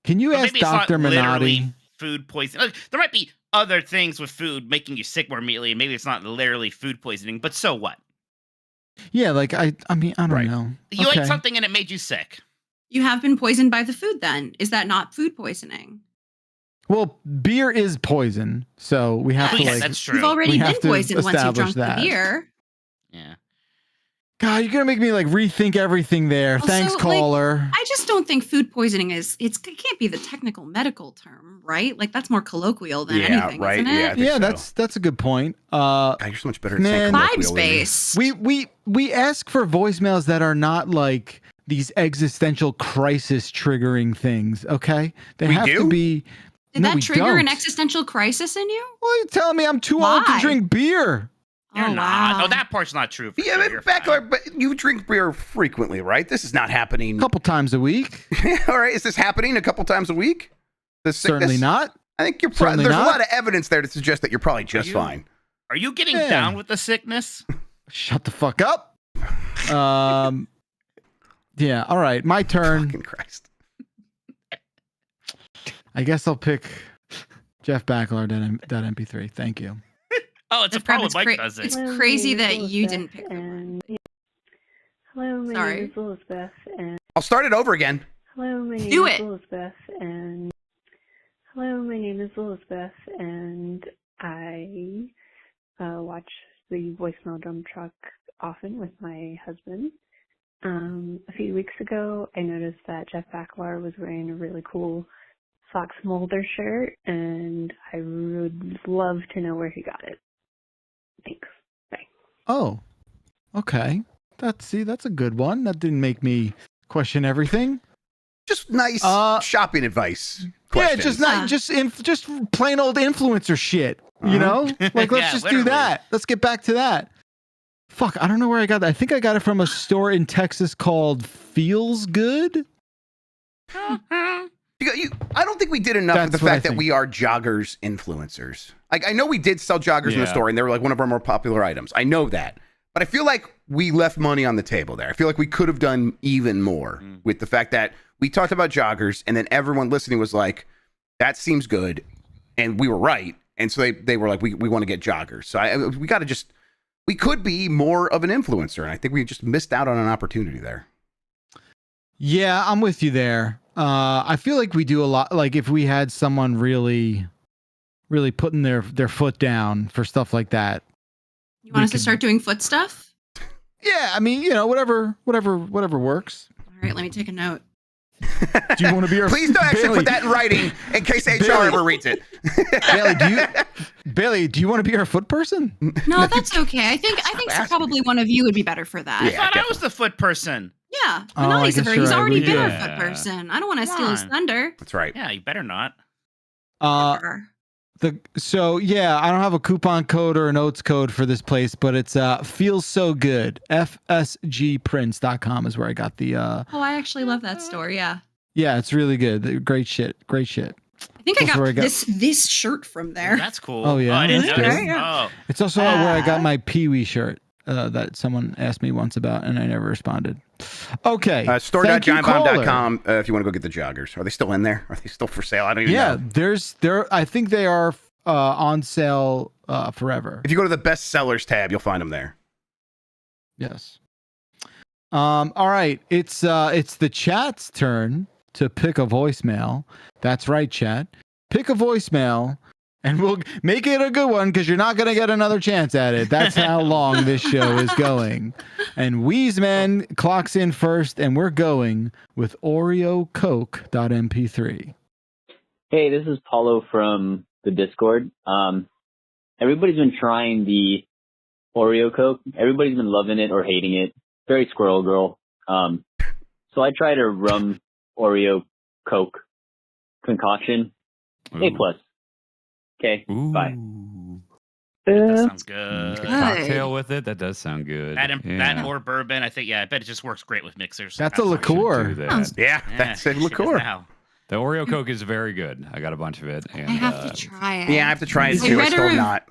Can you But ask maybe it's not Dr. literally Minotti? food poisoning. There might be other things with food making you sick more immediately, and maybe it's not literally food poisoning. But so what? Yeah, like I mean, I don't Right. know. You Okay. ate something and it made you sick. You have been poisoned by the food then. Is that not food poisoning? Well, beer is poison, so we have to Yeah, like. that's true. You've already We been have to poisoned once you've establish drunk that. the beer. Yeah. God, you're gonna make me like rethink everything there. Also, Thanks, like, caller. I just don't think food poisoning it can't be the technical medical term, right? Like that's more colloquial than Yeah, anything, right, isn't it? yeah. I think so. That's a good point. God, you're so much better at Man. saying Vibe colloquially. space. We ask for voicemails that are not like these existential crisis triggering things. Okay, they We have do? to be. Did No, that we trigger an don't. existential crisis in you? Well, you're telling me I'm too old to Why? drink beer. You're Oh, not. wow. No, that part's not true. For Yeah, sure. but You're Bakalar, fine. but you drink beer frequently, right? This is not happening. A couple times a week. All right, is this happening a couple times a week? The sickness? Certainly not. I think you're Certainly there's not. a lot of evidence there to suggest that you're probably just you? fine. Are you getting Yeah. down with the sickness? Shut the fuck up. Yeah. All right. My turn. Fucking Christ. I guess I'll pick Jeff Bakalar, that MP3. Thank you. Oh, it's a It's prob- problem. it's Mike cra- does it. it's Hello, crazy my name that is you Elizabeth, didn't pick the and hello, my Sorry. name is Elizabeth, and I'll start it over again. hello, my name Do is it. Elizabeth, and hello, my name is Elizabeth, and I watch the voicemail dump truck often with my husband. A few weeks ago, I noticed that Jeff Bakalar was wearing a really cool Fox Mulder shirt, and I would love to know where he got it. Thanks. Bye. Oh, okay. That's a good one. That didn't make me question everything. Just nice shopping advice. Yeah, Questions. just not just plain old influencer shit. You know, like let's Yeah, just literally. do that. Let's get back to that. Fuck, I don't know where I got that. I think I got it from a store in Texas called Feels Good. I don't think we did enough with That's the what I fact that think. we are joggers influencers. Like I know we did sell joggers in the Yeah. store, and they were like one of our more popular items. I know that, but I feel like we left money on the table there. I feel like we could have done even more with the fact that we talked about joggers, and then everyone listening was like, "That seems good," and we were right. And so they were like, "We want to get joggers." So we got to we could be more of an influencer, and I think we just missed out on an opportunity there. Yeah, I'm with you there. I feel like we do a lot. Like if we had someone really putting their foot down for stuff like that. You want us to start doing foot stuff? Yeah, I mean, you know, whatever works. All right, let me take a note. Do you want to be our Please don't actually Bailey, put that in writing in case HR Bailey. ever reads it. Bailey, do you want to be our foot person? No, that's okay. I think probably one of you would be better for that. I thought I was the foot person. Yeah, Oh, I Manali's guess he's you're right, already we been our did. foot person. I don't want to Come steal his on. thunder. That's right. Yeah, you better not. Never. So yeah, I don't have a coupon code or an oats code for this place, but it's feels so good. fsgprints.com is where I got the Oh, I actually love that store. Yeah. yeah, it's really good. Great shit. I think I That's where I got got- this shirt from there. That's cool. Oh, yeah, I didn't that's notice. good. Oh, It's also where I got my Pee-wee shirt that someone asked me once about, and I never responded. Okay. Store.giantbomb.com if you want to go get the joggers. Are they still in there? Are they still for sale? I don't even know. I think they are on sale forever. If you go to the best sellers tab, you'll find them there. Yes. All right. It's the chat's turn to pick a voicemail. That's right, chat. Pick a voicemail, and we'll make it a good one because you're not going to get another chance at it. That's how long this show is going. And Weezeman clocks in first, and we're going with Oreo Coke.mp3. Hey, this is Paulo from the Discord. Everybody's been trying the Oreo Coke. Everybody's been loving it or hating it. Very Squirrel Girl. So I tried a rum Oreo Coke concoction. A+. Okay, bye. that sounds good. Cocktail with it. That does sound good. That or bourbon. I think. Yeah, I bet it just works great with mixers. That's a liqueur. Yeah, that's a liqueur. The Oreo Coke is very good. I got a bunch of it. And, I have to try it. Yeah, I have to try it too. I still not.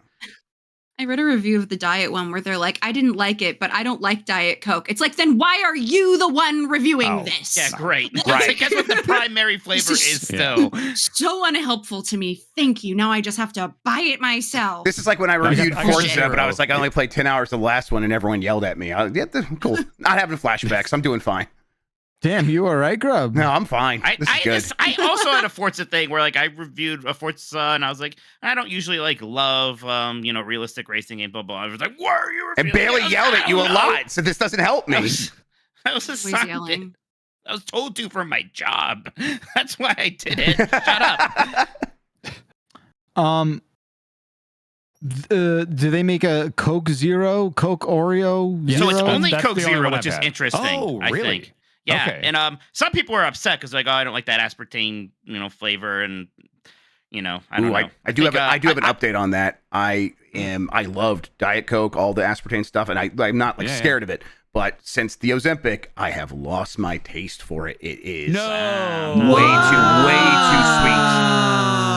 I read a review of the diet one where they're like, I didn't like it, but I don't like Diet Coke. It's like, then why are you the one reviewing this? Yeah, great. Right. Guess what the primary flavor is, though? So unhelpful to me. Thank you. Now I just have to buy it myself. This is like when I reviewed Forza, but I was like, I only played 10 hours of the last one, and everyone yelled at me. Cool. Not having flashbacks. I'm doing fine. Damn, you all right, Grubb? No, I'm fine. This is good. I also had a Forza thing where like I reviewed a Forza and I was like, I don't usually like love realistic racing game, blah blah. I was like, why are you reviewing? And Bailey yelled at you a lot, so this doesn't help me. I was assigned. I was told to for my job. That's why I did it. Shut up. Do they make a Coke Zero, Coke Oreo Zero? So it's only That's Coke the only Zero, one which I've is had. interesting. Oh, I really? think. Yeah, Okay. and some people are upset because like, oh, I don't like that aspartame, flavor, and I don't know. I do have an update on that. I loved Diet Coke, all the aspartame stuff, and I'm not scared of it. But since the Ozempic, I have lost my taste for it. It is way too sweet.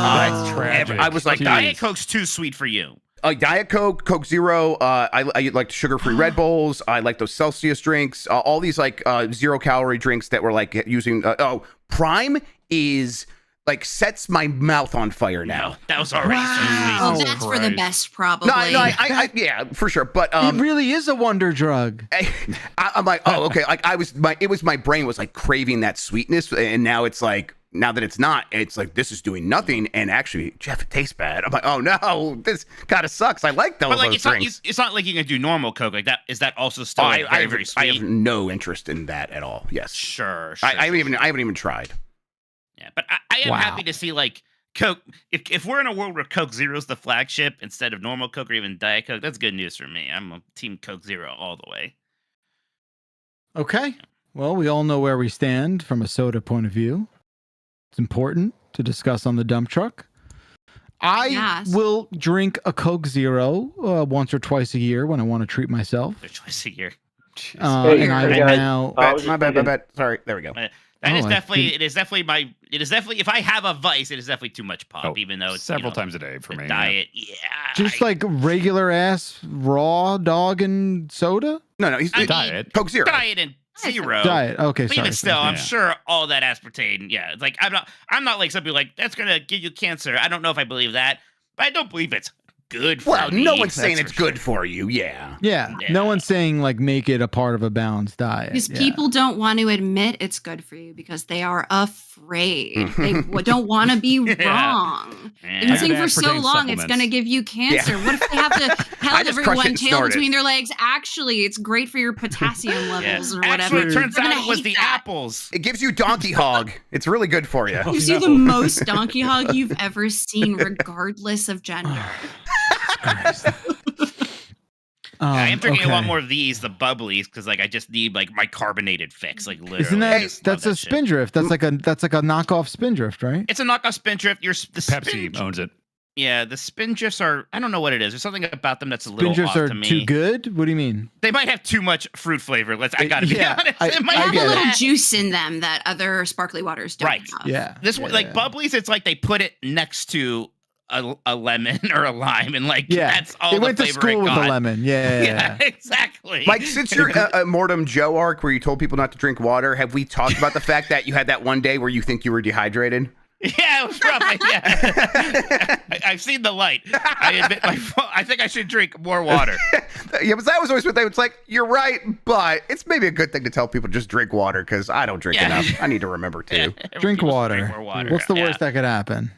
That's tragic. I was like, Diet Coke's too sweet for you. Diet Coke, Coke Zero. I like sugar-free Red Bulls. I like those Celsius drinks. All these like 0-calorie drinks that were like using. Prime is like sets my mouth on fire now. No, that was already so Oh, sweet. that's for the best, probably. No, I yeah, for sure. But it really is a wonder drug. I'm like, oh, okay. Like it was my brain was like craving that sweetness, and now it's like. Now that it's not, it's like this is doing nothing, and actually, Jeff, it tastes bad. I'm like, oh no, this kind of sucks. I like those. But like, drinks. it's not like you can do normal Coke like that. Is that also still very sweet? I have no interest in that at all. Yes, sure. I haven't even tried. Yeah, but I am happy to see like Coke. If we're in a world where Coke Zero's the flagship instead of normal Coke or even Diet Coke, that's good news for me. I'm a team Coke Zero all the way. Okay. Well, we all know where we stand from a soda point of view. It's important to discuss on the dump truck. I will drink a Coke Zero once or twice a year when I want to treat myself. Twice a year. And I will now. My bad. Sorry. There we go. It is definitely if I have a vice, it is definitely too much pop, even though it's several times a day for me. Diet. Just like regular ass raw dog and soda? No, he's diet. Coke Zero. Diet and Zero. Diet. Okay, but sorry. Even still, I'm sure all that aspartame. Yeah, it's like I'm not like some people like that's gonna give you cancer. I don't know if I believe that, but I don't believe it's good for me. No one's saying it's good for you. Yeah. No one's saying like make it a part of a balanced diet. Because people don't want to admit it's good for you because they are afraid. They don't want to be wrong. They've been saying for so long it's going to give you cancer. What if they have to tell everyone tail between their legs? Actually, it's great for your potassium levels or whatever. Actually, it turns out it was the apples. It gives you donkey hog. It's really good for you. It gives you the most donkey hog you've ever seen, regardless of gender. I am drinking a lot more of these, the bubblies, because like I just need like my carbonated fix, like literally. Isn't that's a Spindrift? That's like a knockoff Spindrift, right? It's a knockoff Spindrift. Pepsi owns it. Yeah, the spindrifts are. I don't know what it is. There's something about them that's a little Spindrifts off are to me. too good? What do you mean? They might have too much fruit flavor. I gotta be honest. It might They have a get little it. juice in them that other sparkly waters don't Right. have. Yeah. This one, like bubblies, it's like they put it next to a lemon or a lime, and like that's all They the went to flavor school it with got. the lemon. Yeah. Yeah, exactly. Mike, since you're a Mortem Joe arc where you told people not to drink water, have we talked about the fact that you had that one day where you think you were dehydrated? Yeah, it was rough. Yeah. I've seen the light. I admit I think I should drink more water. Yeah, but that was always what they was like, you're right, but it's maybe a good thing to tell people just drink water because I don't drink enough. I need to remember to. Drink water. more water. What's the worst that could happen?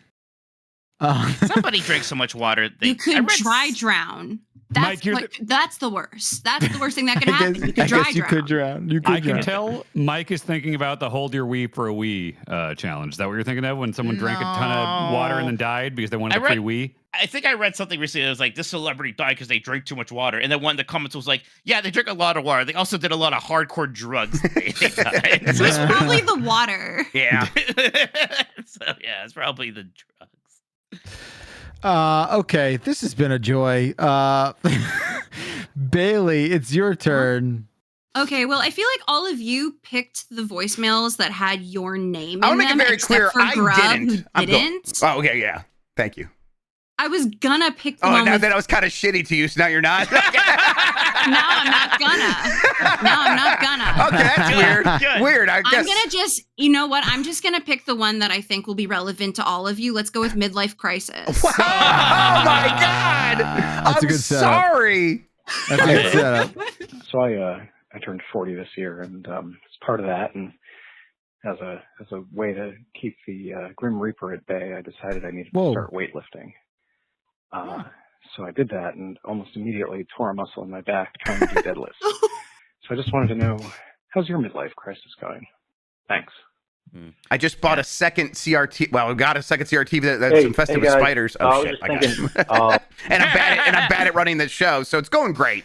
Somebody drinks so much water. You could dry drown. That's Mike, that's the worst. That's the worst thing that could happen. You could dry you drown. could drown. You could I can drown. tell Mike is thinking about the hold your wee for a wee challenge. Is that what you're thinking of when someone drank a ton of water and then died because they wanted a free wee? I think I read something recently that was like, this celebrity died because they drank too much water. And then one of the comments was like, yeah, they drink a lot of water. They also did a lot of hardcore drugs. They died. It's probably the water. Yeah. So, yeah, it's probably the drugs. Okay, this has been a joy. Bailey, it's your turn. Okay, well, I feel like all of you picked the voicemails that had your name in I want to them, make it very except clear, for I Grubb, didn't. who didn't. Oh, okay, yeah. Thank you. I was gonna pick the Oh, one now with... that I was kind of shitty to you, so now you're not? Now I'm not gonna. Okay, that's weird. Good. Weird, I guess. I'm gonna just, you know what? I'm just gonna pick the one that I think will be relevant to all of you. Let's go with Midlife Crisis. Wow. Oh, my God. That's a good setup. Sorry. That's a good setup. So I turned 40 this year, and as part of that, and as a way to keep the Grim Reaper at bay, I decided I needed to start weightlifting. So I did that, and almost immediately tore a muscle in my back trying to do deadlifts. So I just wanted to know, how's your midlife crisis going? Thanks. I just bought a second CRT. Well, I got a second CRT that's infested with spiders. Oh, shit. I got it. And I'm bad at running the show, so it's going great.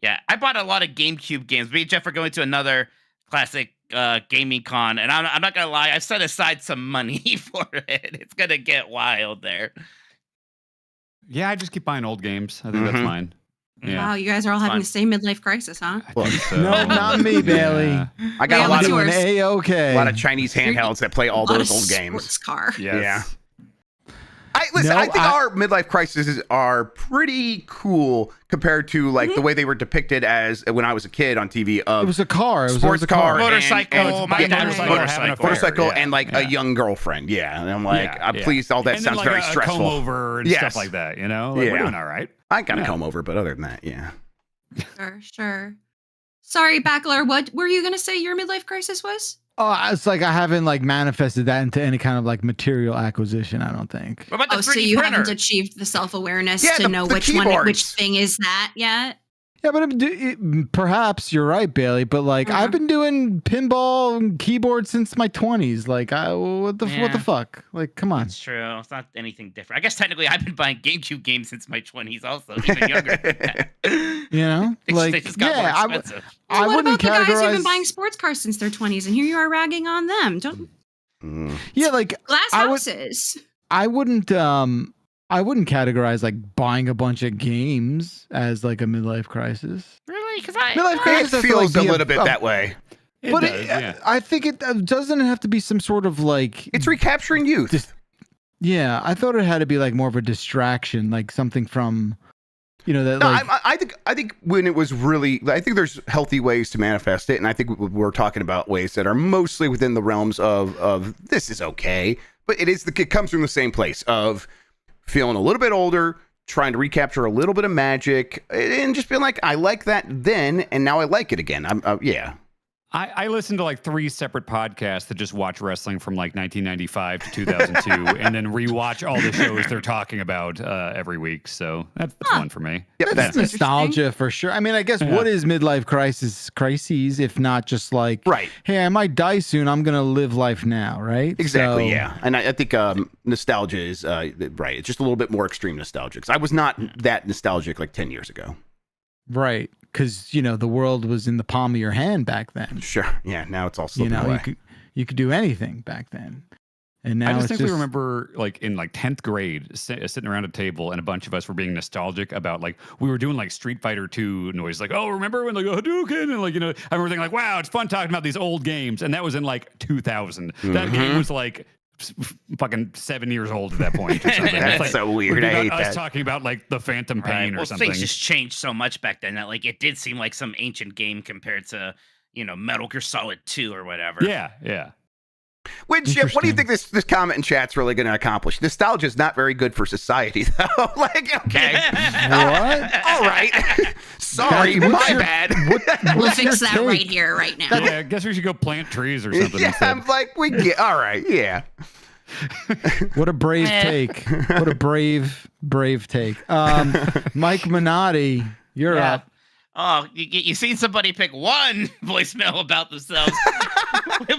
Yeah, I bought a lot of GameCube games. Me and Jeff are going to another classic gaming con, and I'm not gonna lie, I set aside some money for it. It's gonna get wild there. Yeah, I just keep buying old games. I think that's fine. Yeah. Wow, you guys are all having the same midlife crisis, huh? I think so. No, not me, Bailey. Yeah. I got a lot of A-okay. A lot of Chinese handhelds that play all those old games. Sports car. Yes. Yeah. I think our midlife crises are pretty cool compared to like the way they were depicted as when I was a kid on TV. It was a car. It was sports a car. Motorcycle. My dad was motorcycle and like a young girlfriend. Yeah. And I'm like, I'm pleased all that and sounds then, like, very stressful. Comb over and stuff like that, you know? Like, we're doing all right. I got a comb over, but other than that, yeah. Sure. Sorry, Bakalar, what were you going to say your midlife crisis was? Oh, it's like I haven't like manifested that into any kind of like material acquisition. I don't think. What about the 3D so you printer? haven't achieved the self-awareness Yeah, to know the which keyboards. thing is that yet? Yeah, but perhaps you're right, Bailey. But like, I've been doing pinball and keyboard since my 20s. Like, what the fuck? Like, come on. It's true. It's not anything different. I guess technically I've been buying GameCube games since my 20s also, even younger than that. You know? They just got more expensive. I what wouldn't about the guys who've been categorize- buying sports cars since their 20s, and here you are ragging on them? Don't Yeah, like glass houses. I wouldn't categorize like buying a bunch of games as like a midlife crisis. Really? Because Midlife crisis It has to, feels like, a be little bit that way. But I think it doesn't have to be some sort of like it's recapturing youth. Yeah, I thought it had to be like more of a distraction, like something from, you know, that. No, like, I think when it was really, I think there's healthy ways to manifest it, and I think we're talking about ways that are mostly within the realms of this is okay, but it comes from the same place of feeling a little bit older, trying to recapture a little bit of magic, and just being like, I like that then, and now I like it again. Yeah. I listened to like 3 separate podcasts that just watch wrestling from like 1995 to 2002 and then rewatch all the shows they're talking about every week. So that's one for me. Yep, that's nostalgia for sure. I mean, I guess what is midlife crises if not just like, hey, I might die soon. I'm going to live life now, right? Exactly, So- yeah. And I think nostalgia is, right, it's just a little bit more extreme nostalgia. Because I was not that nostalgic like 10 years ago. Right. Because, you know, the world was in the palm of your hand back then. Sure. Yeah. Now it's all You slipping know, away. you could do anything back then. And now I it's distinctly remember, like in like 10th grade, sitting around a table, and a bunch of us were being nostalgic about like we were doing like Street Fighter 2 noise, like, oh, remember when like Hadouken, and like, you know, I remember thinking like, wow, it's fun talking about these old games, and that was in like 2000. That game was like fucking 7 years old at that point. Or something. That's like, so weird. I hate us that. talking about like the Phantom Pain or something. Things just changed so much back then that like it did seem like some ancient game compared to, you know, Metal Gear Solid 2 or whatever. Yeah. Which, what do you think this comment in chat's really going to accomplish? Nostalgia is not very good for society, though. Like, okay. What? All right. Sorry, my bad. We'll fix that right here, right now. Yeah, I guess we should go plant trees or something. Yeah, instead. I'm like, we get, all right, yeah. What a brave take. What a brave take. Mike Minotti, you're up. Oh, you seen somebody pick one voicemail about themselves,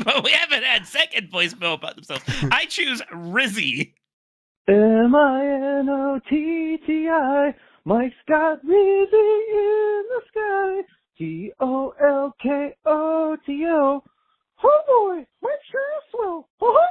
but we haven't had second voicemail about themselves. I choose Rizzy. Minotti, Mike's got Rizzy in the sky. Golkoto. Oh boy, Mike sure is swell. Wow,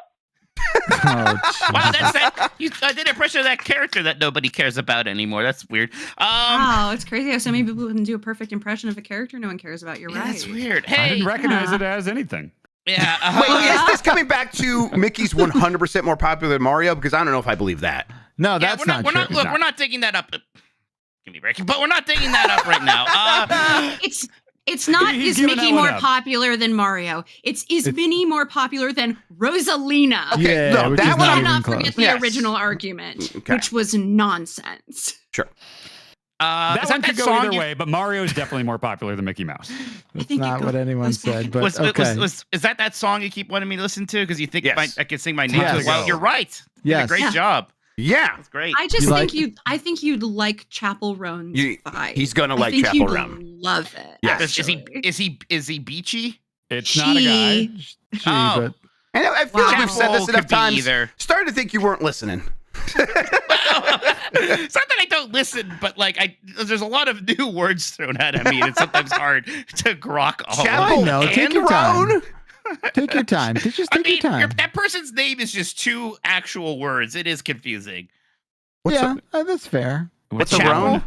that's that. I did an impression of that character that nobody cares about anymore. That's weird. Wow, it's crazy how so many people can do a perfect impression of a character no one cares about. You're right. That's weird. Hey, I didn't recognize it as anything. Yeah. Wait, is this coming back to Mickey's 100% more popular than Mario? Because I don't know if I believe that. No, that's not true. Look, we're not digging that up. Give me a break. But we're not digging that up right now. It's not He's is giving Mickey that one more up. popular than Mario. It's Minnie more popular than Rosalina. Okay, Yeah, no, which that is one not Do even not close. forget the Yes. original argument, Okay. which was nonsense. Sure. That Is one that could go song either you- way, but Mario is definitely more popular than Mickey Mouse. That's think it not goes- what anyone said, but is okay. that song you keep wanting me to listen to? Because you think Yes. I can sing my name Yes. to it? Well, you're right. You did Yes. a great Yeah. job. Yeah. That's great. I just You think I think you'd like Chapel Roan's vibe. He's going to I like think Chapel you'd Roan. love it. Yes. Is he beachy? It's not a guy. She, Oh. but And I feel like we've said this Chapel enough could be times. either. Started to think you weren't listening. It's not that I don't listen, but like there's a lot of new words thrown out at me, and it's sometimes hard to grok all of Chapel them. no, take and your time. Roan? Take your time. Just take your time. That person's name is just two actual words. It is confusing. Yeah, that's fair. What's a Chapel? Roan?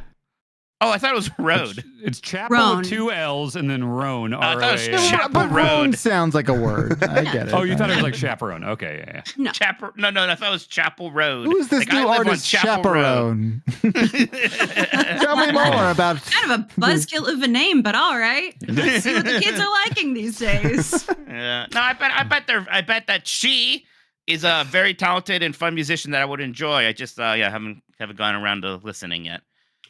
Oh, I thought it was road. It's Chapel Roan. with two L's and then Roan. I thought it was R-O-A-N. Chapel But Roan Road. sounds like a word. I get it. Oh, you thought it was like chaperone. Okay, yeah. No. No, I thought it was Chapel Road. Who is this Like, I new live on artist, Chapel Road. Chaperone? Tell me more about. Kind of a buzzkill of a name, but all right. Let's see what the kids are liking these days. Yeah. No, I bet that she is a very talented and fun musician that I would enjoy. I just haven't gone around to listening yet.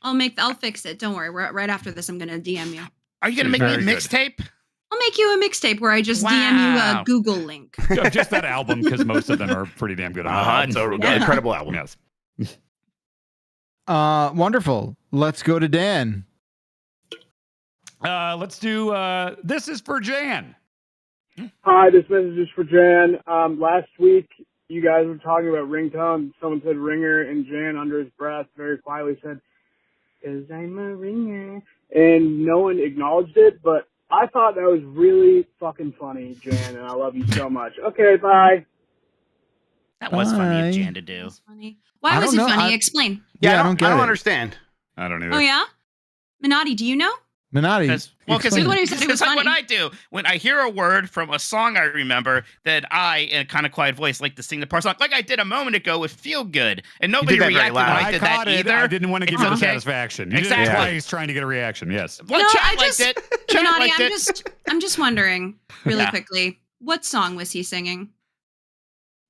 I'll fix it. Don't worry. Right after this, I'm gonna DM you. Are you gonna make me a Very good. mixtape? I'll make you a mixtape where I just DM you Wow. a Google link. Just that album, because most of them are pretty damn good. It's an incredible album. Yes. Wonderful. Let's go to Dan. Let's do This Is for Jan. Hi, this message is for Jan. Last week, you guys were talking about ringtone. Someone said ringer, and Jan, under his breath, very quietly said, "'Cause I'm a ringer." And no one acknowledged it, but I thought that was really fucking funny, Jan, and I love you so much. Okay, bye. That was funny Bye. of Jan to do. Funny. Why I was don't it know. funny? Explain. Yeah, I don't get I don't it. understand. I don't either. Oh yeah, Minotti, do you know? Minotti. Because You're the one who said it was it's like funny. what I do when I hear a word from a song I remember, then I, in a kind of quiet voice, like to sing the part song, like I did a moment ago with "Feel Good," and nobody did that very reacted when loud. I I did caught that it. either. I didn't want to give you the okay. satisfaction. You Exactly. did it twice trying to get a reaction. Yes. Well, No, chat I liked just- it. Chat Minotti, liked it. I'm just wondering really Yeah. quickly, what song was he singing?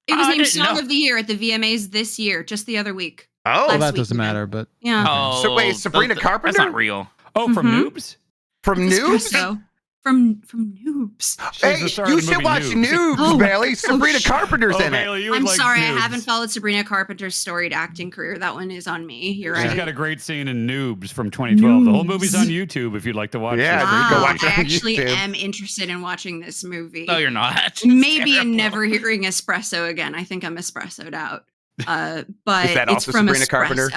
It was I named didn't Song know. of the Year at the VMAs this year, just the other week. Oh, Well, last that week doesn't even. matter, but Yeah. Oh, So wait, Sabrina Carpenter? That's not real. Oh, from Mhm. Noobs? from Noobs? Espresso. From Noobs. She's Hey, the star of you the should movie watch Noobs. Noobs, Oh. Bailey. Sabrina shit. Carpenter's in it. Bailey, you would I'm like sorry, I Noobs. haven't followed Sabrina Carpenter's storied acting career. That one is on me. You're She's right. got a great scene in Noobs from 2012. The whole Noobs. movie's on YouTube if you'd like to watch Yeah, it. Wow, go watch it I on actually YouTube. am interested in watching this movie. No, you're not. It's Maybe terrible. in never hearing espresso again. I think I'm espressoed out. But Is that it's also from Sabrina Espresso. Carpenter?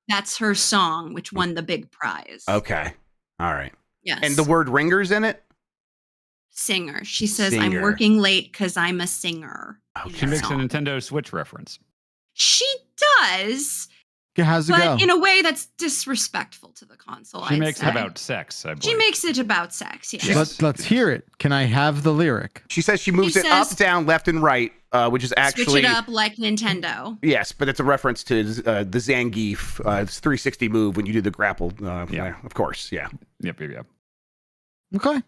That's her song, which won the big prize. Okay. All right. Yes. And the word ringers in it? singer. She says, I'm working late because I'm a singer. She makes a Nintendo Switch reference. She does. How's it go? But in a way that's disrespectful to the console. She makes it about sex, I believe. She makes it about sex, yes. Let's hear it. Can I have the lyric? She says she moves it up, down, left, and right, which is actually... Switch it up like Nintendo. Yes, but it's a reference to the Zangief. It's 360 move when you do the grapple. Yeah, of course, yeah. Yep. Okay.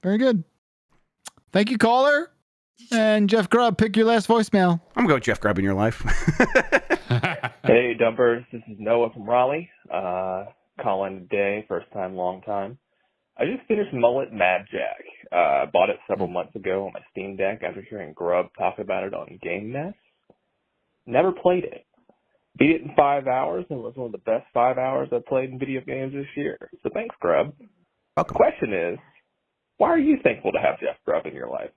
Very good. Thank you, caller. And Jeff Grubb, pick your last voicemail. I'm going to go with Jeff Grubb in your life. Hey, Dumpers. This is Noah from Raleigh. Calling today, first time, long time. I just finished Mullet Mad Jack. Bought it several months ago on my Steam Deck after hearing Grubb talk about it on Game Nest. Never played it. Beat it in 5 hours and was one of the best 5 hours I've played in video games this year. So thanks, Grubb. Welcome. The question is, why are you thankful to have Jeff Grubb in your life?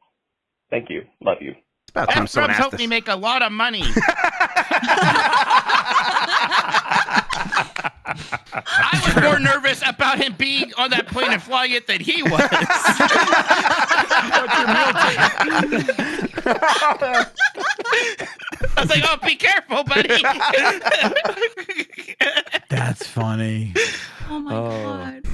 Thank you. Love you. It's about time someone asked helped this. me make a lot of money. I was more nervous about him being on that plane and flying it than he was. I was like, oh, be careful, buddy. That's funny. Oh my God.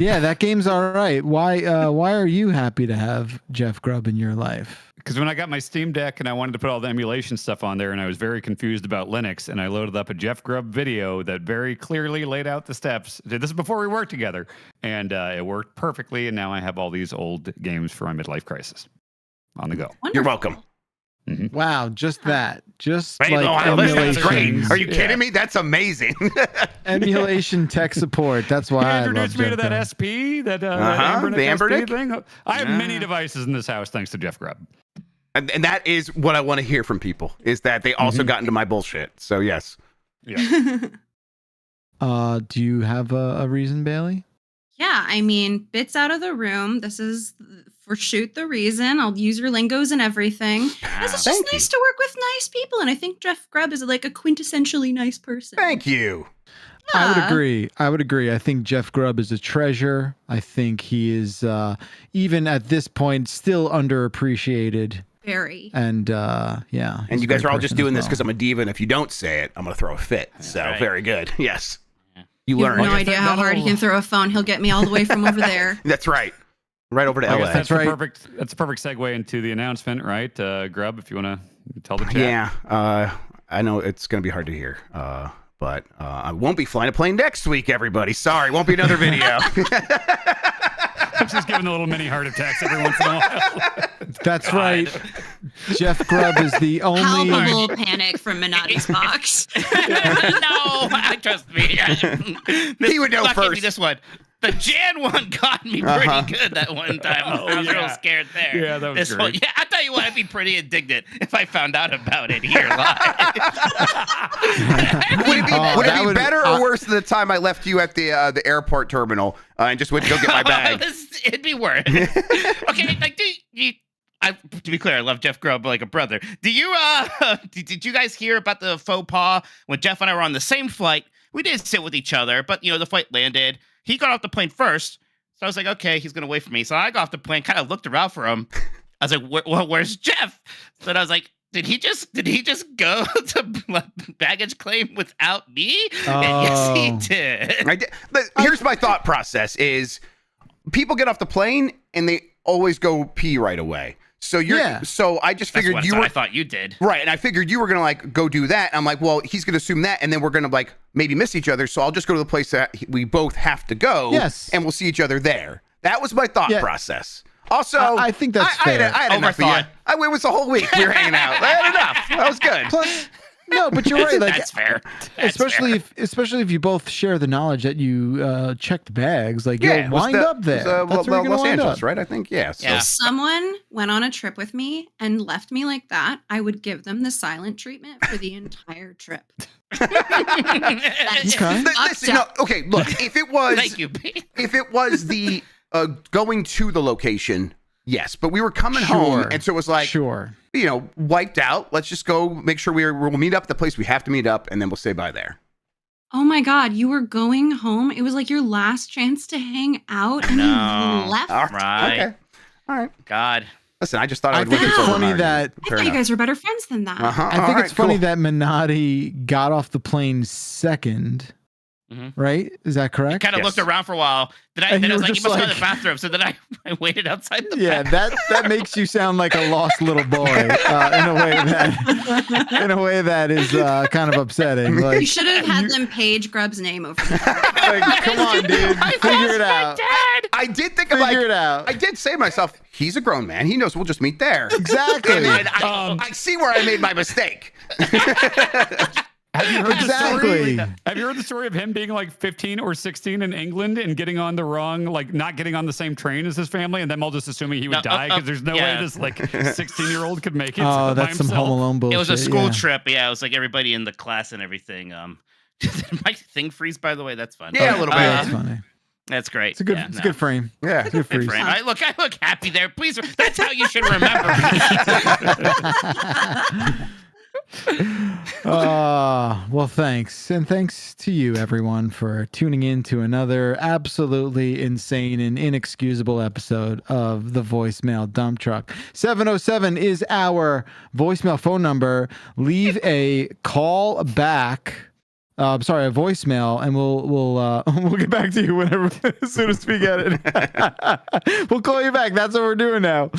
Yeah, that game's all right. Why are you happy to have Jeff Grubb in your life? Because when I got my Steam Deck and I wanted to put all the emulation stuff on there and I was very confused about Linux, and I loaded up a Jeff Grubb video that very clearly laid out the steps. This is before we worked together, and it worked perfectly, and now I have all these old games for my midlife crisis on the go. Wonderful. You're welcome. Mm-hmm. Wow, just that. Just like emulation. That's great. Are you kidding me? That's amazing. Emulation tech support. That's why I love introduced me to Jeff that Grubb. SP, that the Ambernick Ambernick thing. I have many devices in this house thanks to Jeff Grubb. And that is what I want to hear from people, is that they also got into my bullshit. So, yes. Yeah. Do you have a reason, Bailey? Yeah, I mean, bits out of the room. This is for shoot the reason. I'll use your lingos and everything. It's just nice to work with nice people. And I think Jeff Grubb is like a quintessentially nice person. Thank you. Yeah. I would agree. I think Jeff Grubb is a treasure. I think he is, even at this point, still underappreciated. Very. And yeah. And you guys are all just doing this because I'm a diva, and if you don't say it, I'm going to throw a fit. So, very good. Yes. You learn. have no idea how hard he can throw a phone. He'll get me all the way from over there. That's right. Right over to LA. That's right. That's a perfect segue into the announcement, right? Grubb, if you want to tell the chat. Yeah. I know it's going to be hard to hear. But I won't be flying a plane next week, everybody. Sorry, won't be another video. I'm just giving a little mini heart attacks every once in a while. That's right. Jeff Grubb is the only... Palpable panic from Minotti's box. No, trust me. He would know first. This one. The Jan one got me pretty good that one time. I was real scared there. Yeah, that was great. I tell you what, I'd be pretty indignant if I found out about it here live. Would it be better or worse than the time I left you at the airport terminal and just went to go get my bag? It'd be worse. Okay, like to be clear, I love Jeff Grubb like a brother. Do you did you guys hear about the faux pas when Jeff and I were on the same flight? We did sit with each other, but the flight landed. He got off the plane first, so I was like, okay, he's gonna wait for me. So I got off the plane, kind of looked around for him. I was like, where's Jeff? So I was like, did he just go to baggage claim without me? And yes, he did. I did. But here's my thought process: is people get off the plane and they always go pee right away. So so I just figured I thought you did. Right, and I figured you were gonna go do that. I'm like, well, he's gonna assume that, and then we're gonna maybe miss each other. So I'll just go to the place that we both have to go. Yes, and we'll see each other there. That was my thought process. Also, I think that's fair. I had enough of you. It was a whole week we were hanging out. I had enough. That was good. Plus, no, but you're right. That's fair. Especially if you both share the knowledge that you checked bags, you'll wind up there. That's where you're Los wind Angeles, up. right? I think, yeah. So. If someone went on a trip with me and left me like that, I would give them the silent treatment for the entire trip. Okay. Listen, okay, look, if it was Thank you, Pete. If it was the going to the location, yes, but we were coming home, and so it was wiped out. Let's just go make sure we'll meet up at the place we have to meet up, and then we'll say bye there. Oh my God, you were going home? It was like your last chance to hang out, and you left? All right. Okay. All right. God. Listen, I just thought I would think it's funny that I thought you guys were better friends than that. I think it's funny that Minotti got off the plane second. Right? Is that correct? Kind of looked around for a while. Then I was like, you must go to the bathroom. So then I waited outside the bathroom. that makes you sound like a lost little boy in a way that is kind of upsetting. Like, you should have had them page Grubb's name over there. Like, come on, dude. Figure it out. I did think Figure it out. I did say to myself, he's a grown man. He knows we'll just meet there. Exactly. And I see where I made my mistake. Have you heard Have you heard the story of him being like 15 or 16 in England and getting on the wrong, like not getting on the same train as his family, and them all just assuming he would die because there's no way this like 16-year-old could make it. Oh, by that's some himself. Home Alone bullshit. It was a school trip. Yeah, it was like everybody in the class and everything. Did my thing freeze, by the way? That's fun. Yeah, a little bit. That's funny. That's great. It's a good, it's a good frame. Yeah, it's a good frame. I look happy there. Please, that's how you should remember me. Well, thanks. And thanks to you, everyone, for tuning in to another absolutely insane and inexcusable episode of the Voicemail Dump Truck. 707 is our voicemail phone number. Leave a call back. A voicemail, and we'll get back to you whenever, as soon as we get it. We'll call you back. That's what we're doing now.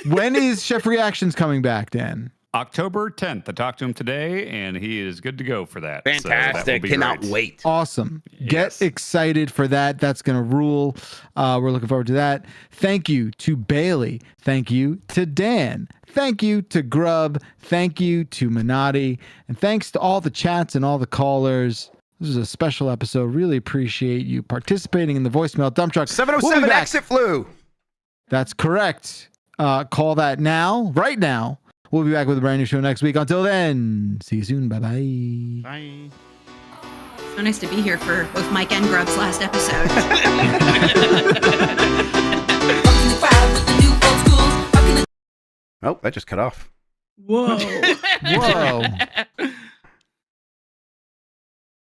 When is Chef Reactions coming back, Dan? October 10th. I talked to him today, and he is good to go for that. Fantastic. Cannot wait. Awesome. Get excited for that. That's going to rule. We're looking forward to that. Thank you to Bailey. Thank you to Dan. Thank you to Grubb. Thank you to Minotti. And thanks to all the chats and all the callers. This is a special episode. Really appreciate you participating in the Voicemail Dump Truck. 707 exit flu. That's correct. Call that now, right now. We'll be back with a brand new show next week. Until then, see you soon. Bye-bye. Bye. So nice to be here for both Mike and Grubb's last episode. Oh, that just cut off. Whoa. Whoa.